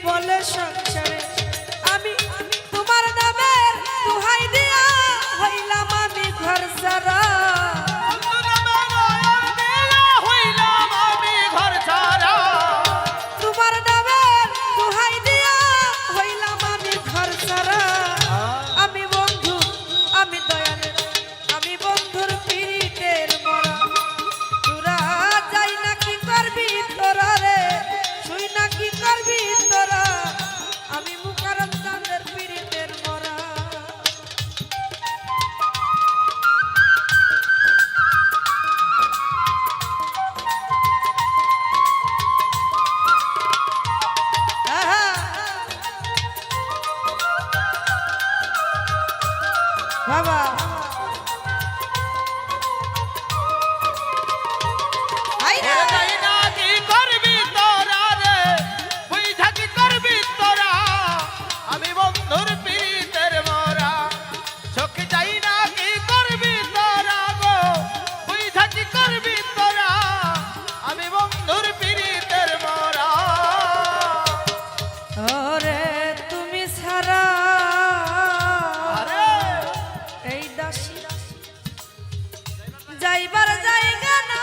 বলে সংসারে আমি তোমার নামের দুহাই দিয়া হইলাম আমি ঘর সারা তোমার নামের দুহাই দিয়া হইলাম আমি ঘর সারা আমি বন্ধু আমি দয়ালের আমি বন্ধুর পীড়িতের মরা তোরা যাই না কি করবি তোরা রে শুই না কি করবি তোরা আমি মুকরম চাঁদের পীড়িতের মরা বাবা আই রে যাই না কি করবি তোরা রে বুঝা কি করবি তোরা আমি বন্ধুর পীড়িতের মরা সখী যাই না কি করবি তোরা গো বুঝা কি করবি তোরা আমি বন্ধুর পীড়িতের মরা ওরে তুমি ছাড়া আরে এই দাসী যাইবার জায়গা না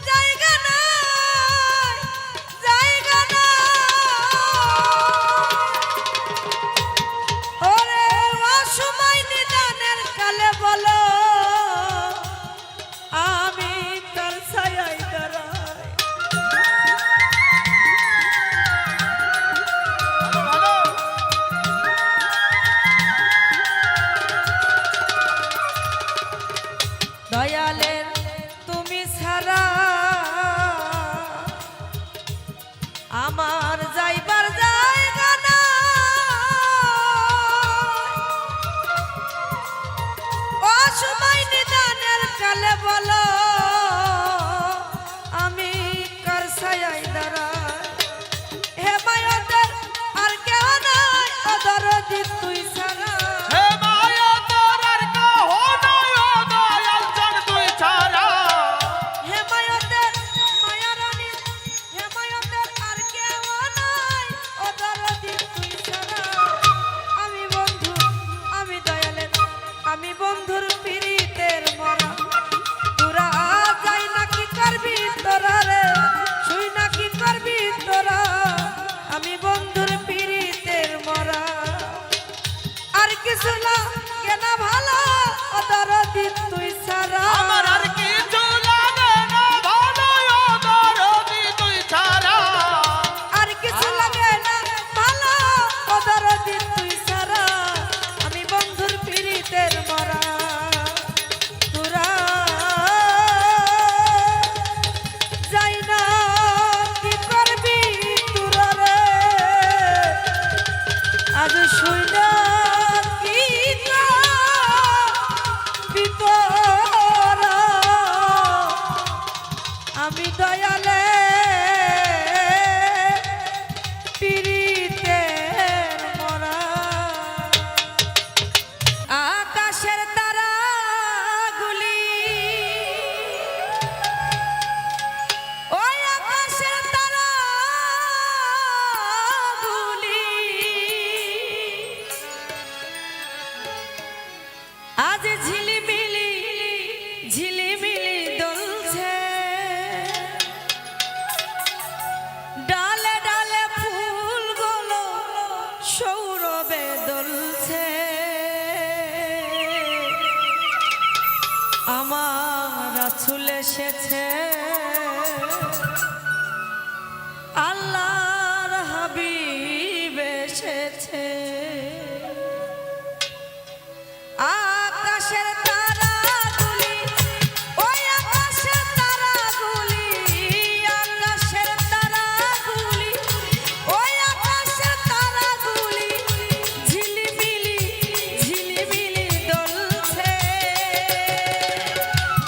জায়গা না জায়গা না ওরে অসময় নিদানের কালে বলো আমি তার ছায়ায় দাঁড়াই ভালো না ভালো ও দরদি তুই সারা আমার আর কিছু লাগে না ভালো ও দরদি তুই ছাড়া আর কিছু লাগে না ভালো ও দরদি তুই সারা আমি বন্ধুর পীড়িতের মরা তোরা যাই না কি করবি তোরা রে আজ শুই না কি ভিতরা আমি দয়ালে পীড়িতের মরা আকাশের তারাগুলি ওই আকাশের তারাগুলি আজ ঝিলিমিলি ঝিলিমিলি দুলছে ডালে ডালে ফুলগুলো সৌরভে দুলছে আমার আছুল এসেছে আল্লাহর হাবিব এসেছে আকাশের তারাগুলি ওই আকাশের তারাগুলি আকাশের তারাগুলি ওই আকাশের তারাগুলি ঝিলিমিলি ঝিলিমিলি দুলছে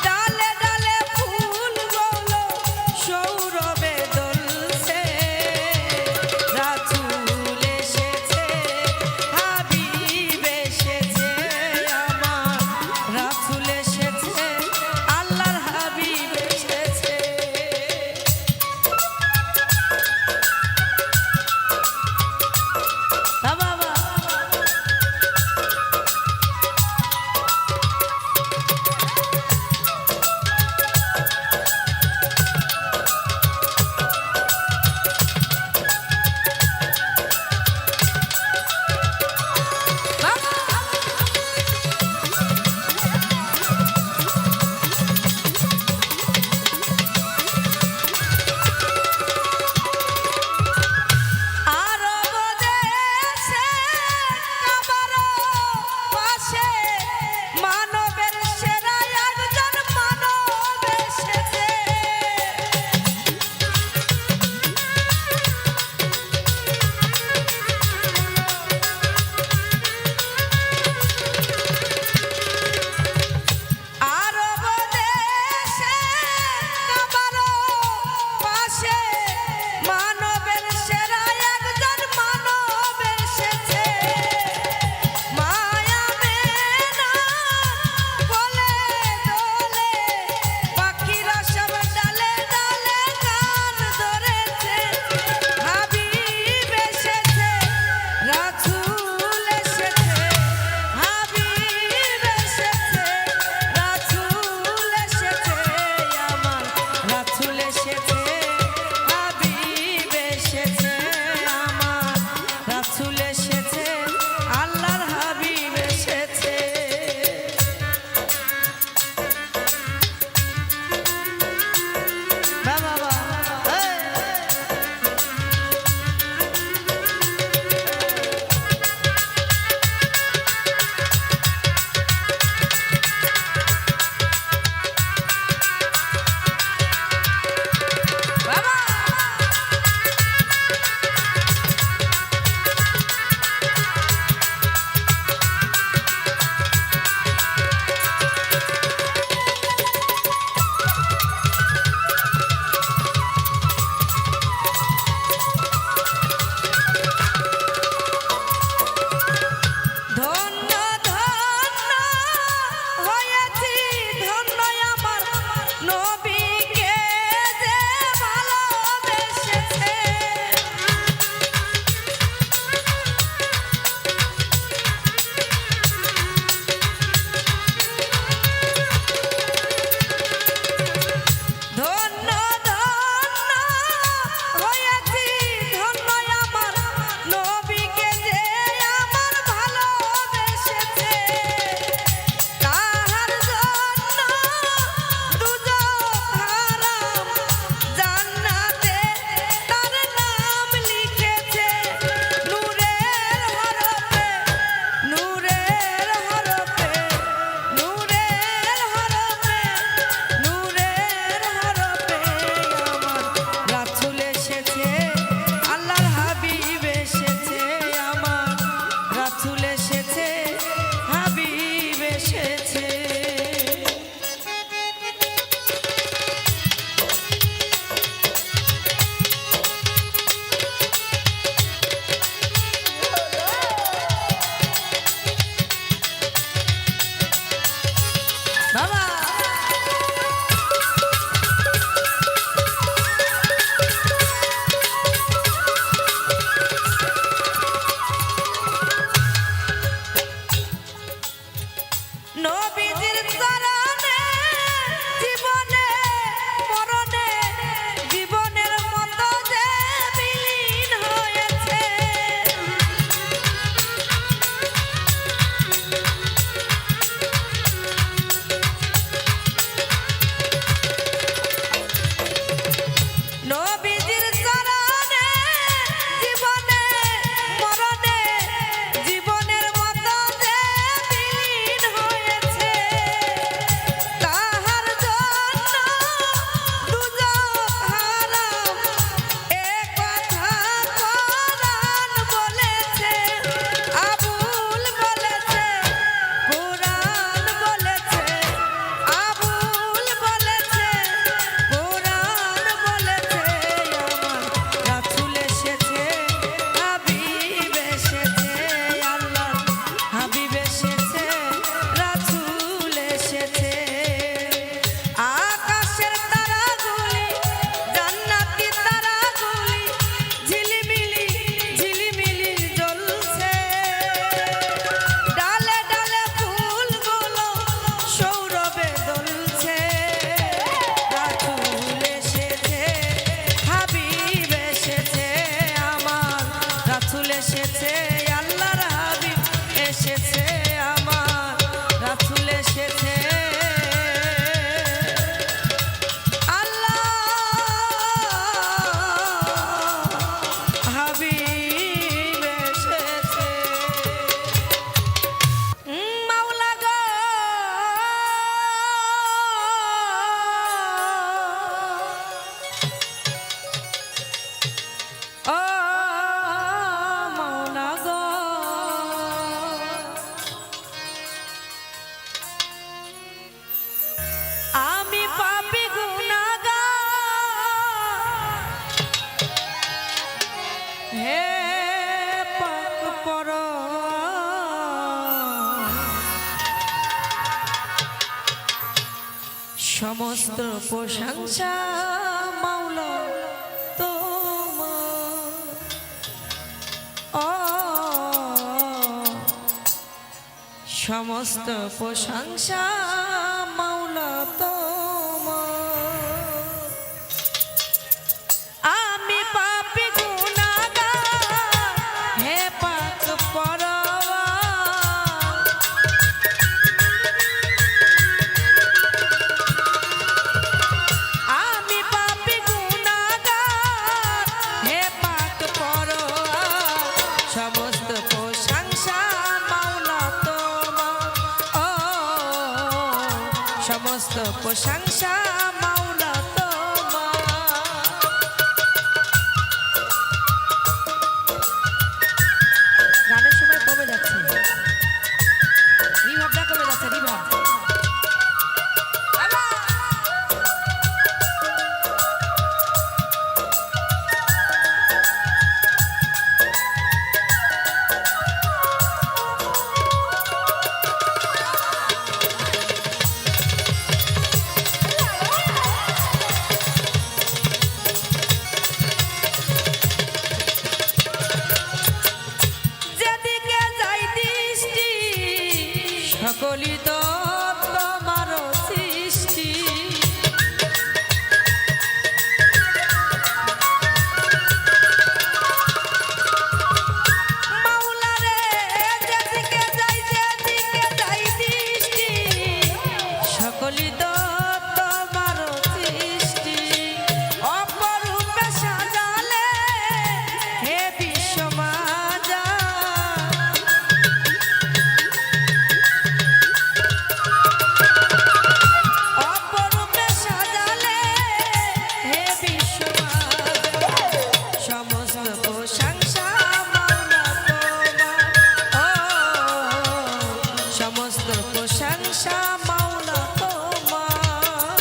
ডালে ডালে ফুলগুলো সৌরভে দুলছে রাসূল এসেছে নবীজির চরণে জীবনে মরণে জীবনের মতো যে বিলীন হয়েছে নবীজির চরণে জীবনে মরণে জীবনের মতো যে বিলীন হয়েছে তাহার জন্য দুজক হারাম এ কথা কোরআন বলেছে আবুল বলেছে কোরআন বলেছে আবুল বলেছে কোরআন বলেছে আমার রাসূল এসেছে হাবিব এসেছে আল্লাহ হাবিব এসেছে রাসূল এসেছে আকাশের তারাগুলি জান্নাতি তারাগুলি ঝিলিমিলি ঝিলিমিলি জ্বলছে ডালে ডালে ফুলগুলো সৌরভে দুলছে রাসূল এসেছে হাবিব এসেছে আমার রাসূল এসেছে আল্লাহর হাবিব এসেছে আমার রাসূল এসেছে আল্লাহ হাবিব এসেছে মাওলা গো ও মাওলা গো আমি পাপী গুনাহগার হে পাক পরোয়ার সমস্ত প্রশংসা মাওলা তোমার ও সমস্ত প্রশংসা মাওলা তোমার আমি পাপী গুনাহগার হে পাক পরোয়ার আমি পাপী গুনাহগার হে পাক পরোয়ার সমস্ত প্রশংসা মাওলা তোমার ও সমস্ত প্রশংসা মাওলা তোমার গানের সময় কমে যাচ্ছে রিভাবটা কমে যাচ্ছে রিভাব যেদিকে যাই দৃষ্টি সকলই তো তোমার সৃষ্টি মাওলা রে যেদিকে যাই দৃষ্টি সকলই তো তোমার সৃষ্টি অপরূপে সাজালে হে বিশ্বমাজা অপরূপে সাজালে হে বিশ্বমাজা সমস্ত প্রশংসা মাওলা তোমার ও সমস্ত প্রশংসা মাওলা তোমার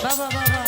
বাবা বাবা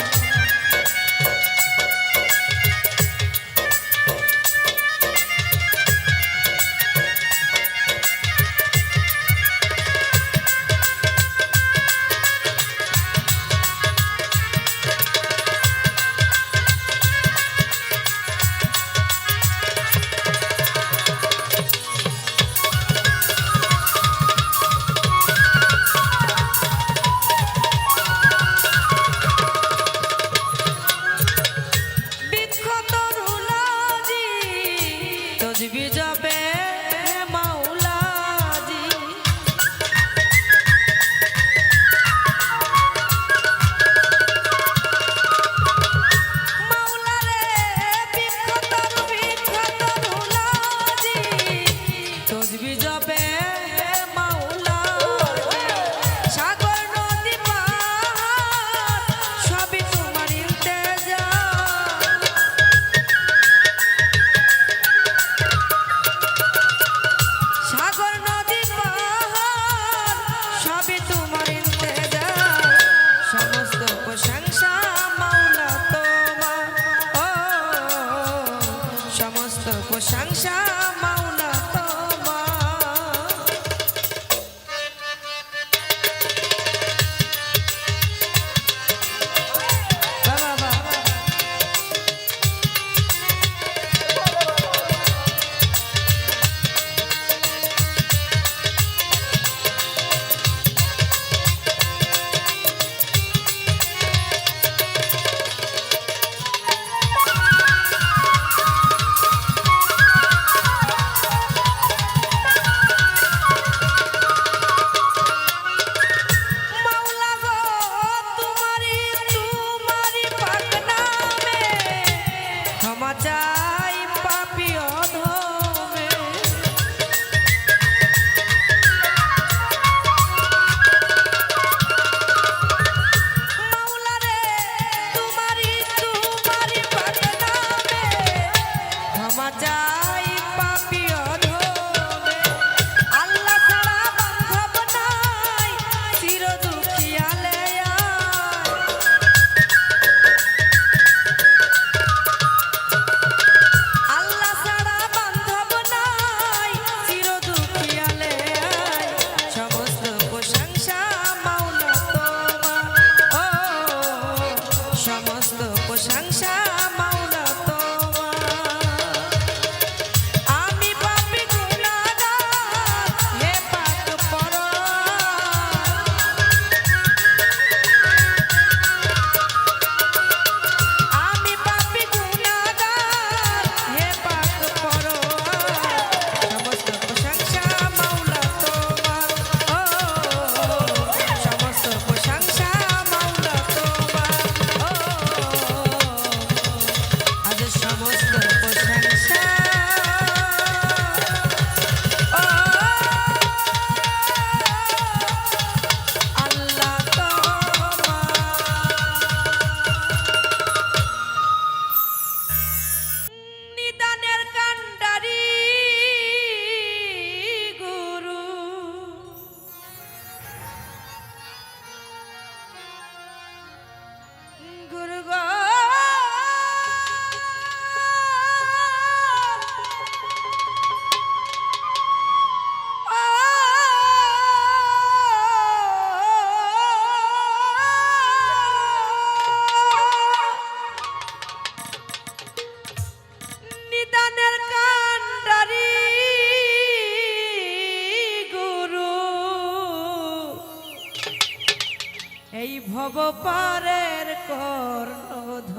ভব পারের কর্ণধর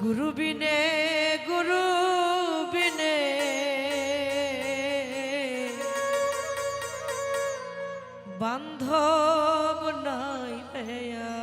গুরু বিনে বান্ধব নাই হেয়া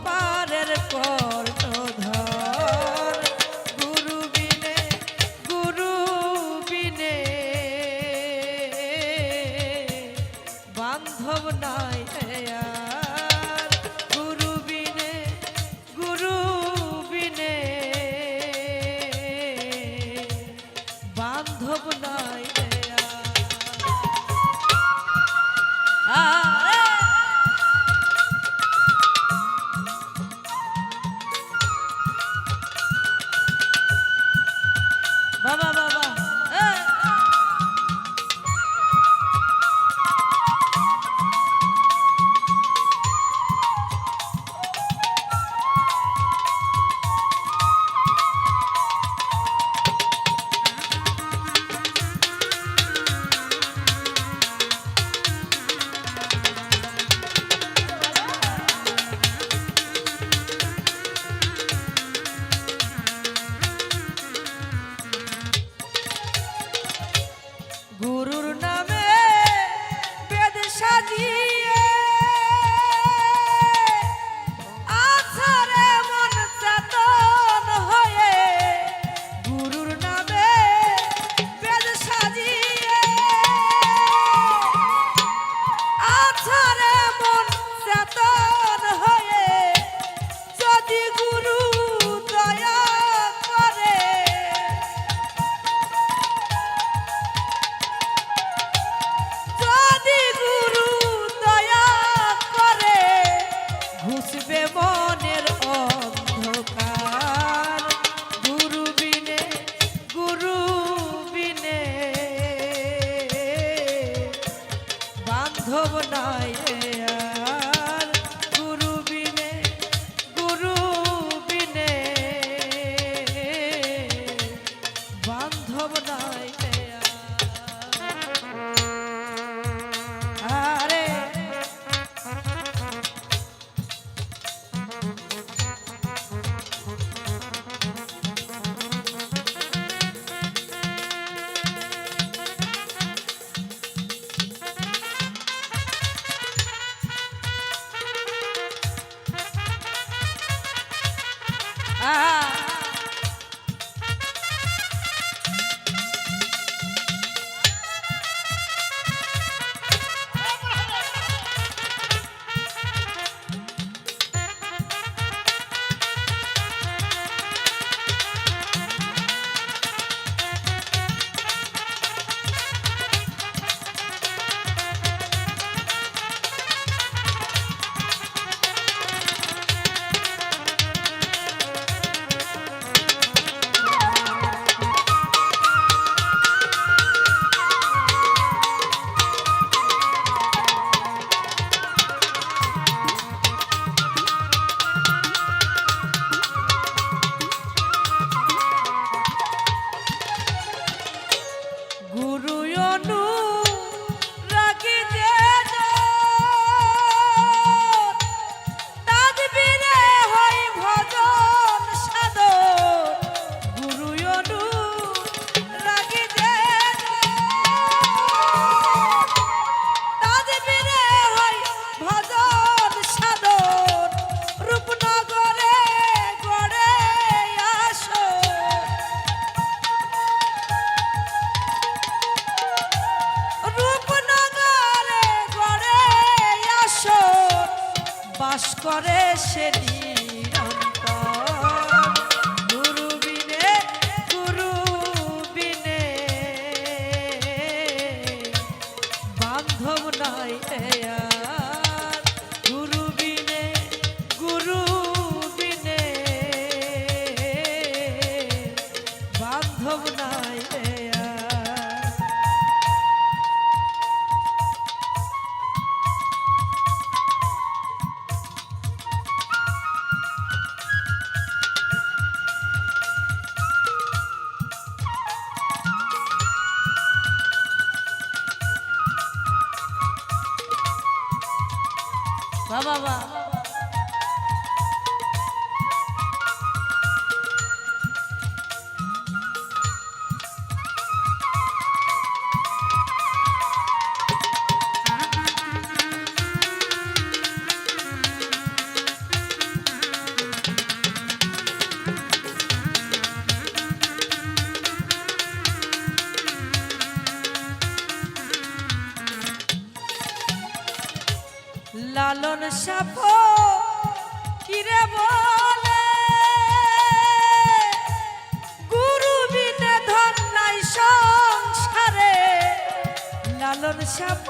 পারের কর্ণধর গুরু বিনে বান্ধব নাই আর গুরু বিনে বান্ধব নাই বাবা বাবা গুরুর নামে বেদ সাজিয়ে আছারে মন চেতন হয়ে গুরুর নামে বেদ সাজিয়ে আছারে মন চেতন হয়ে যদি গুরু দয়া করে ঘুষবে মনের অন্ধকার গুরু বিনে বান্ধব নাই আর গুরু বিনে বান্ধব নাই আরে করে সে নিরন্তর। গুরু বিনে বান্ধব নাই আর। গুরু বিনে বান্ধব নাই আর। বাবা লালন সাপ কিরে বলে গুরু বিনে ধন নাই সংসারে। লালন সাপ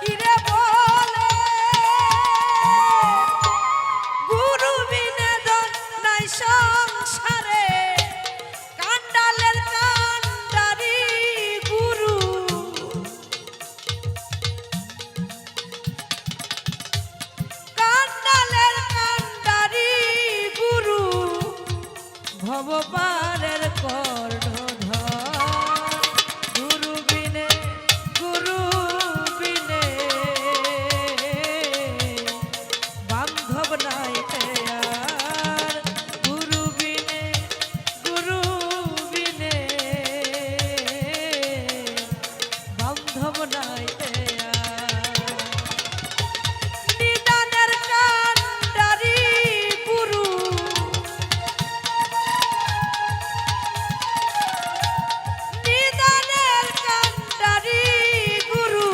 কিরে বলে গুরু বিনে ধন নাই সংসারে। কান্ডালের কান্ডারি গুরু ভবপারের কর্ণধর। গুরু বিনে বান্ধব নাই আর। গুরু বিনে বান্ধব নাই আর। নিদানের কান্ডারি গুরু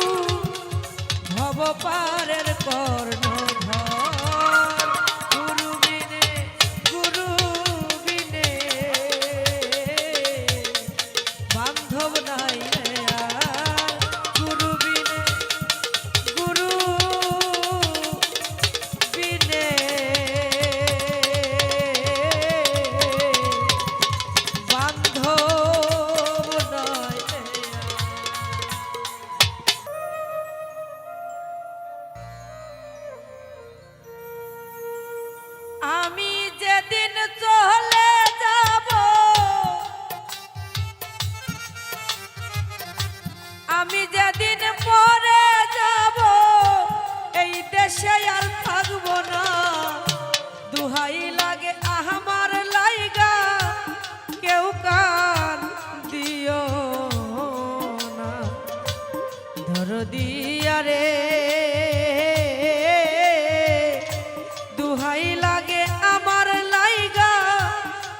ভবপারের কর্ণধর। গুরু বিনে বান্ধব নাই আর। গুরু বিনে বান্ধব নাই আর। আমি যেদিন চলে যাব, আমি যেদিন মরে যাব, এই দেশে আর থাকবো না। দুহাই লাগে আমার লাইগা কেউ কান দিও না। ধর দিয়া রে দুহাই লাগে আমার লাইগা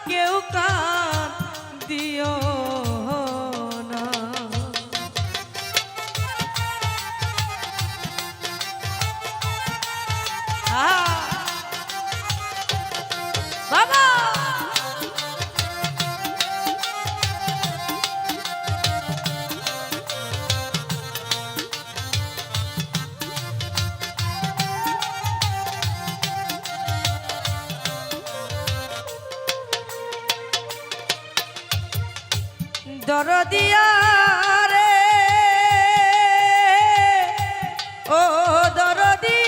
কেউ কান দিও না। বাবা দরদিয়া রে ও দরদি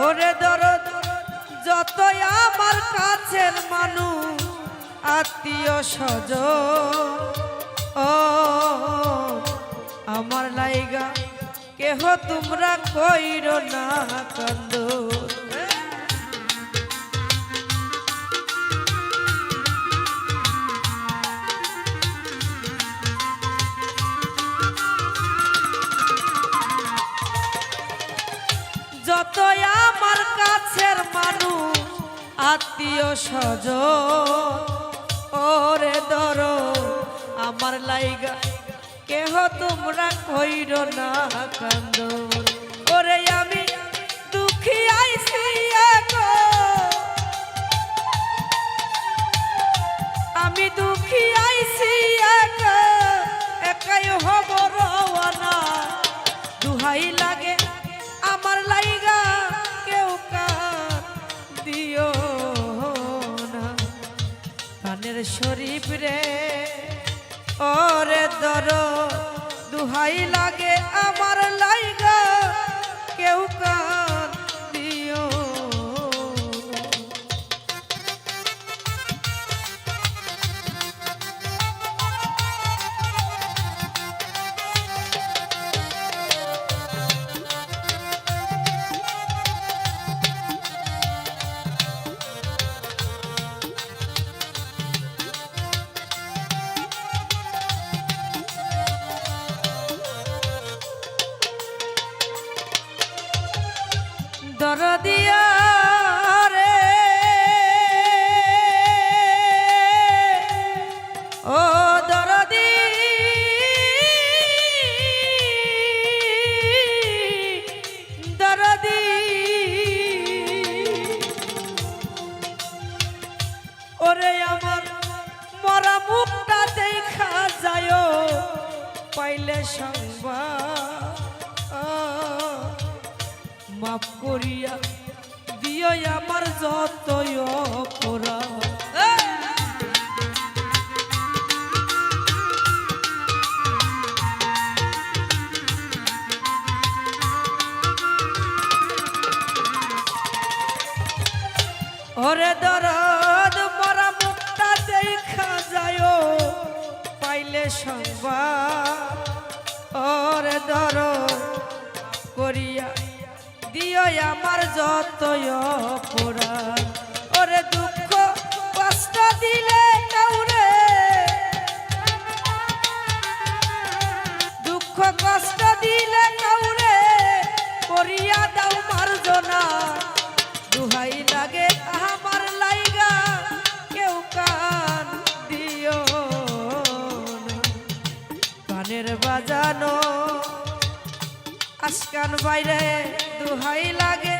ওরে দরদ যত আমার কাছের মানুষ আত্মীয় স্বজন ও আমার লাইগা কেহ তোমরা কইরো না কান্দ। যত আমার কাছের মানুষ আত্মীয় স্বজন ওরে ধরো আমার লাইগা কেহ তোমরা কইর না কান্দন। ওরে আমি দুঃখী আইছি গো, আমি দুঃখী আইছি একাই হব রওয়ানা। দুহাই লাগে আমার লাইগা কেউ কান দিও না। কানের শরীফ রে ওরে দর দুহাই লাগে আমার লাইগা কেউ কান দিও না। দরদিয়া রে ও দরদি, দরদি ওরে আমার মরা মুখটা দেখা যায় পাইলে সংবাদ মাফ করিয়া দিও আমার যতই অপরাধ। ওরে দরদ মরা মুখটা দেখা যায় পাইলে সংবাদ। ওরে দরদ করিয়া দিও আমার যতই অপরাধ। ওরে দুঃখ কষ্ট দিলে কাউরে, দুঃখ কষ্ট দিলে কাউরে করিয়া দাও মার্জনা। দুহাই লাগে আমার লাইগা কেউ কান দিও না। কানের বাজানো আজকান বাইরে দুহাই লাগে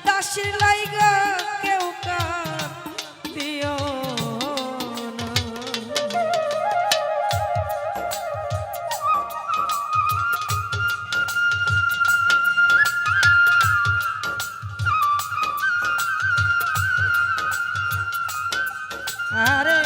দাসির লাইগা কেউ কান দিও না। আরে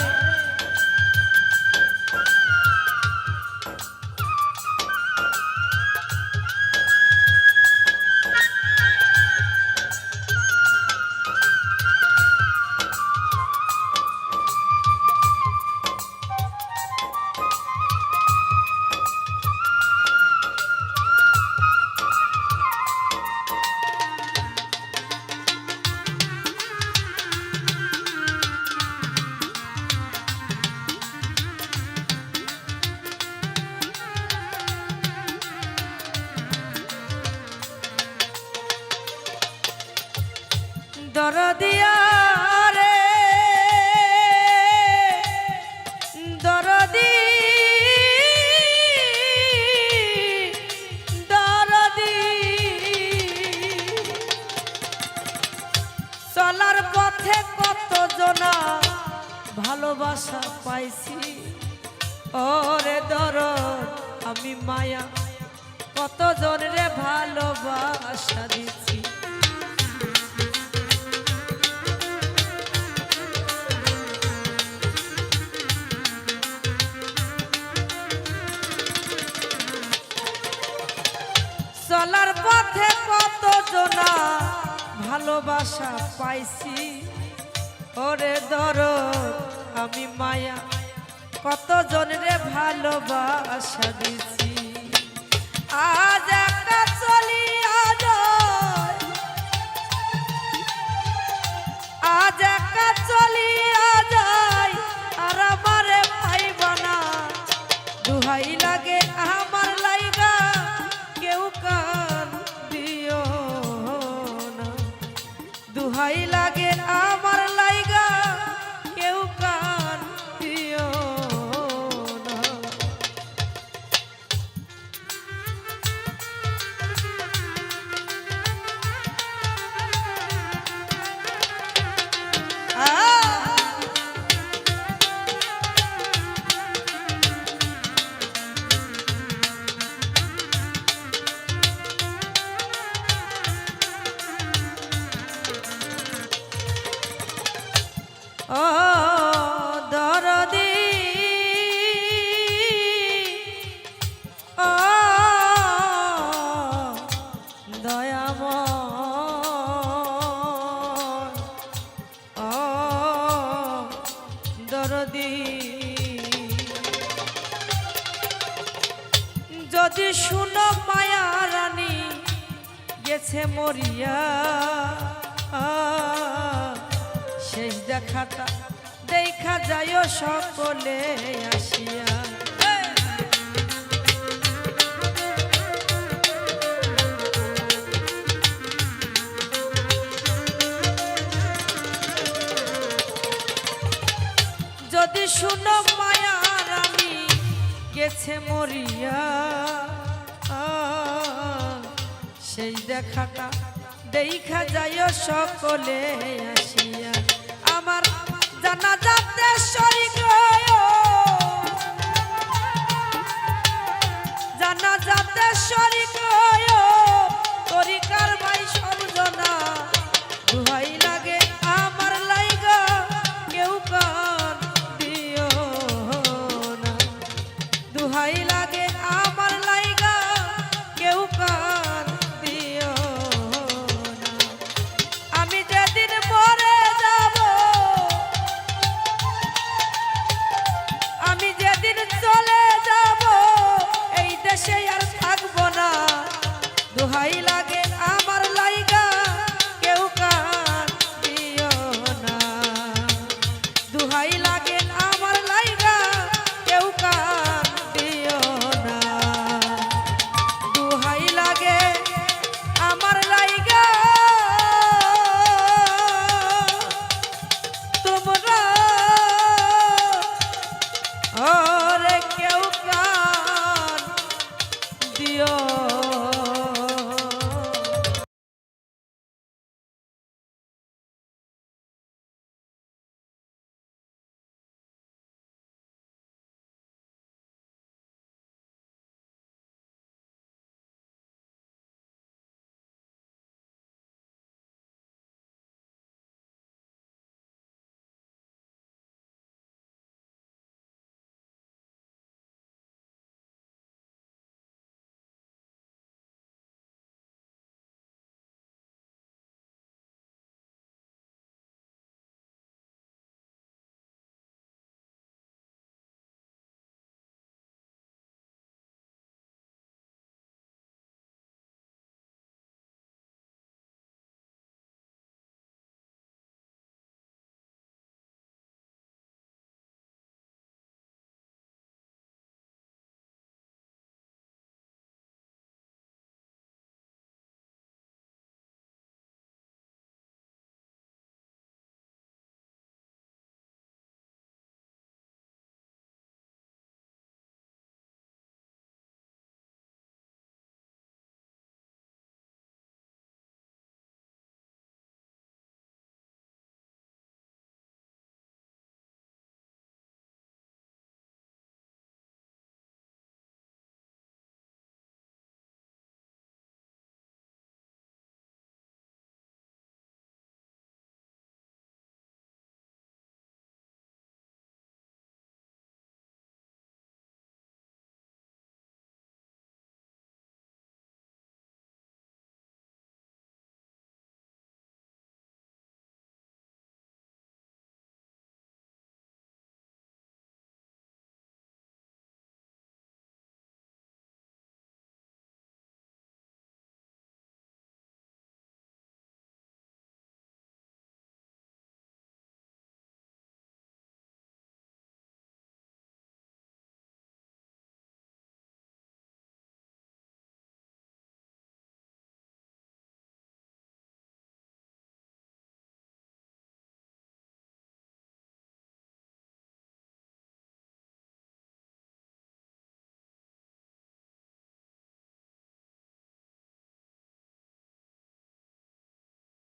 দরদিয়া রে দরদি, দরদি চলার পথে কত জনা ভালোবাসা পাইছি। ওরে দরদ আমি মায়া কত জনরে ভালোবাসা দিছি। চলার পথে কত জনা ভালোবাসা পাইছি। ওরে দরদ আমি মায়া কত জনরে ভালোবাসা দিছি। আজ একটা চলিয়া যায়, আজ একটা চলিয়া যায় আর আমারে পাইবা না। দুহাই লাগে আমার লাইগা কেউ কান দিও না। দুহাই লাগে আমার লাইগা কেউ কান দিও না। ও দরদি ও দয়াময় ও দরদি যদি শুনো মায়া রানী গেছে মরিয়া শেষ দেখাটা দেখা যায় সকলে আসিয়া যদি শুনো মায়া রানী গেছে মরিয়া সেই দেখাটা দেখা যায় সকলে আসিয়া আমার জানা যাতে সইগ জানা যাতে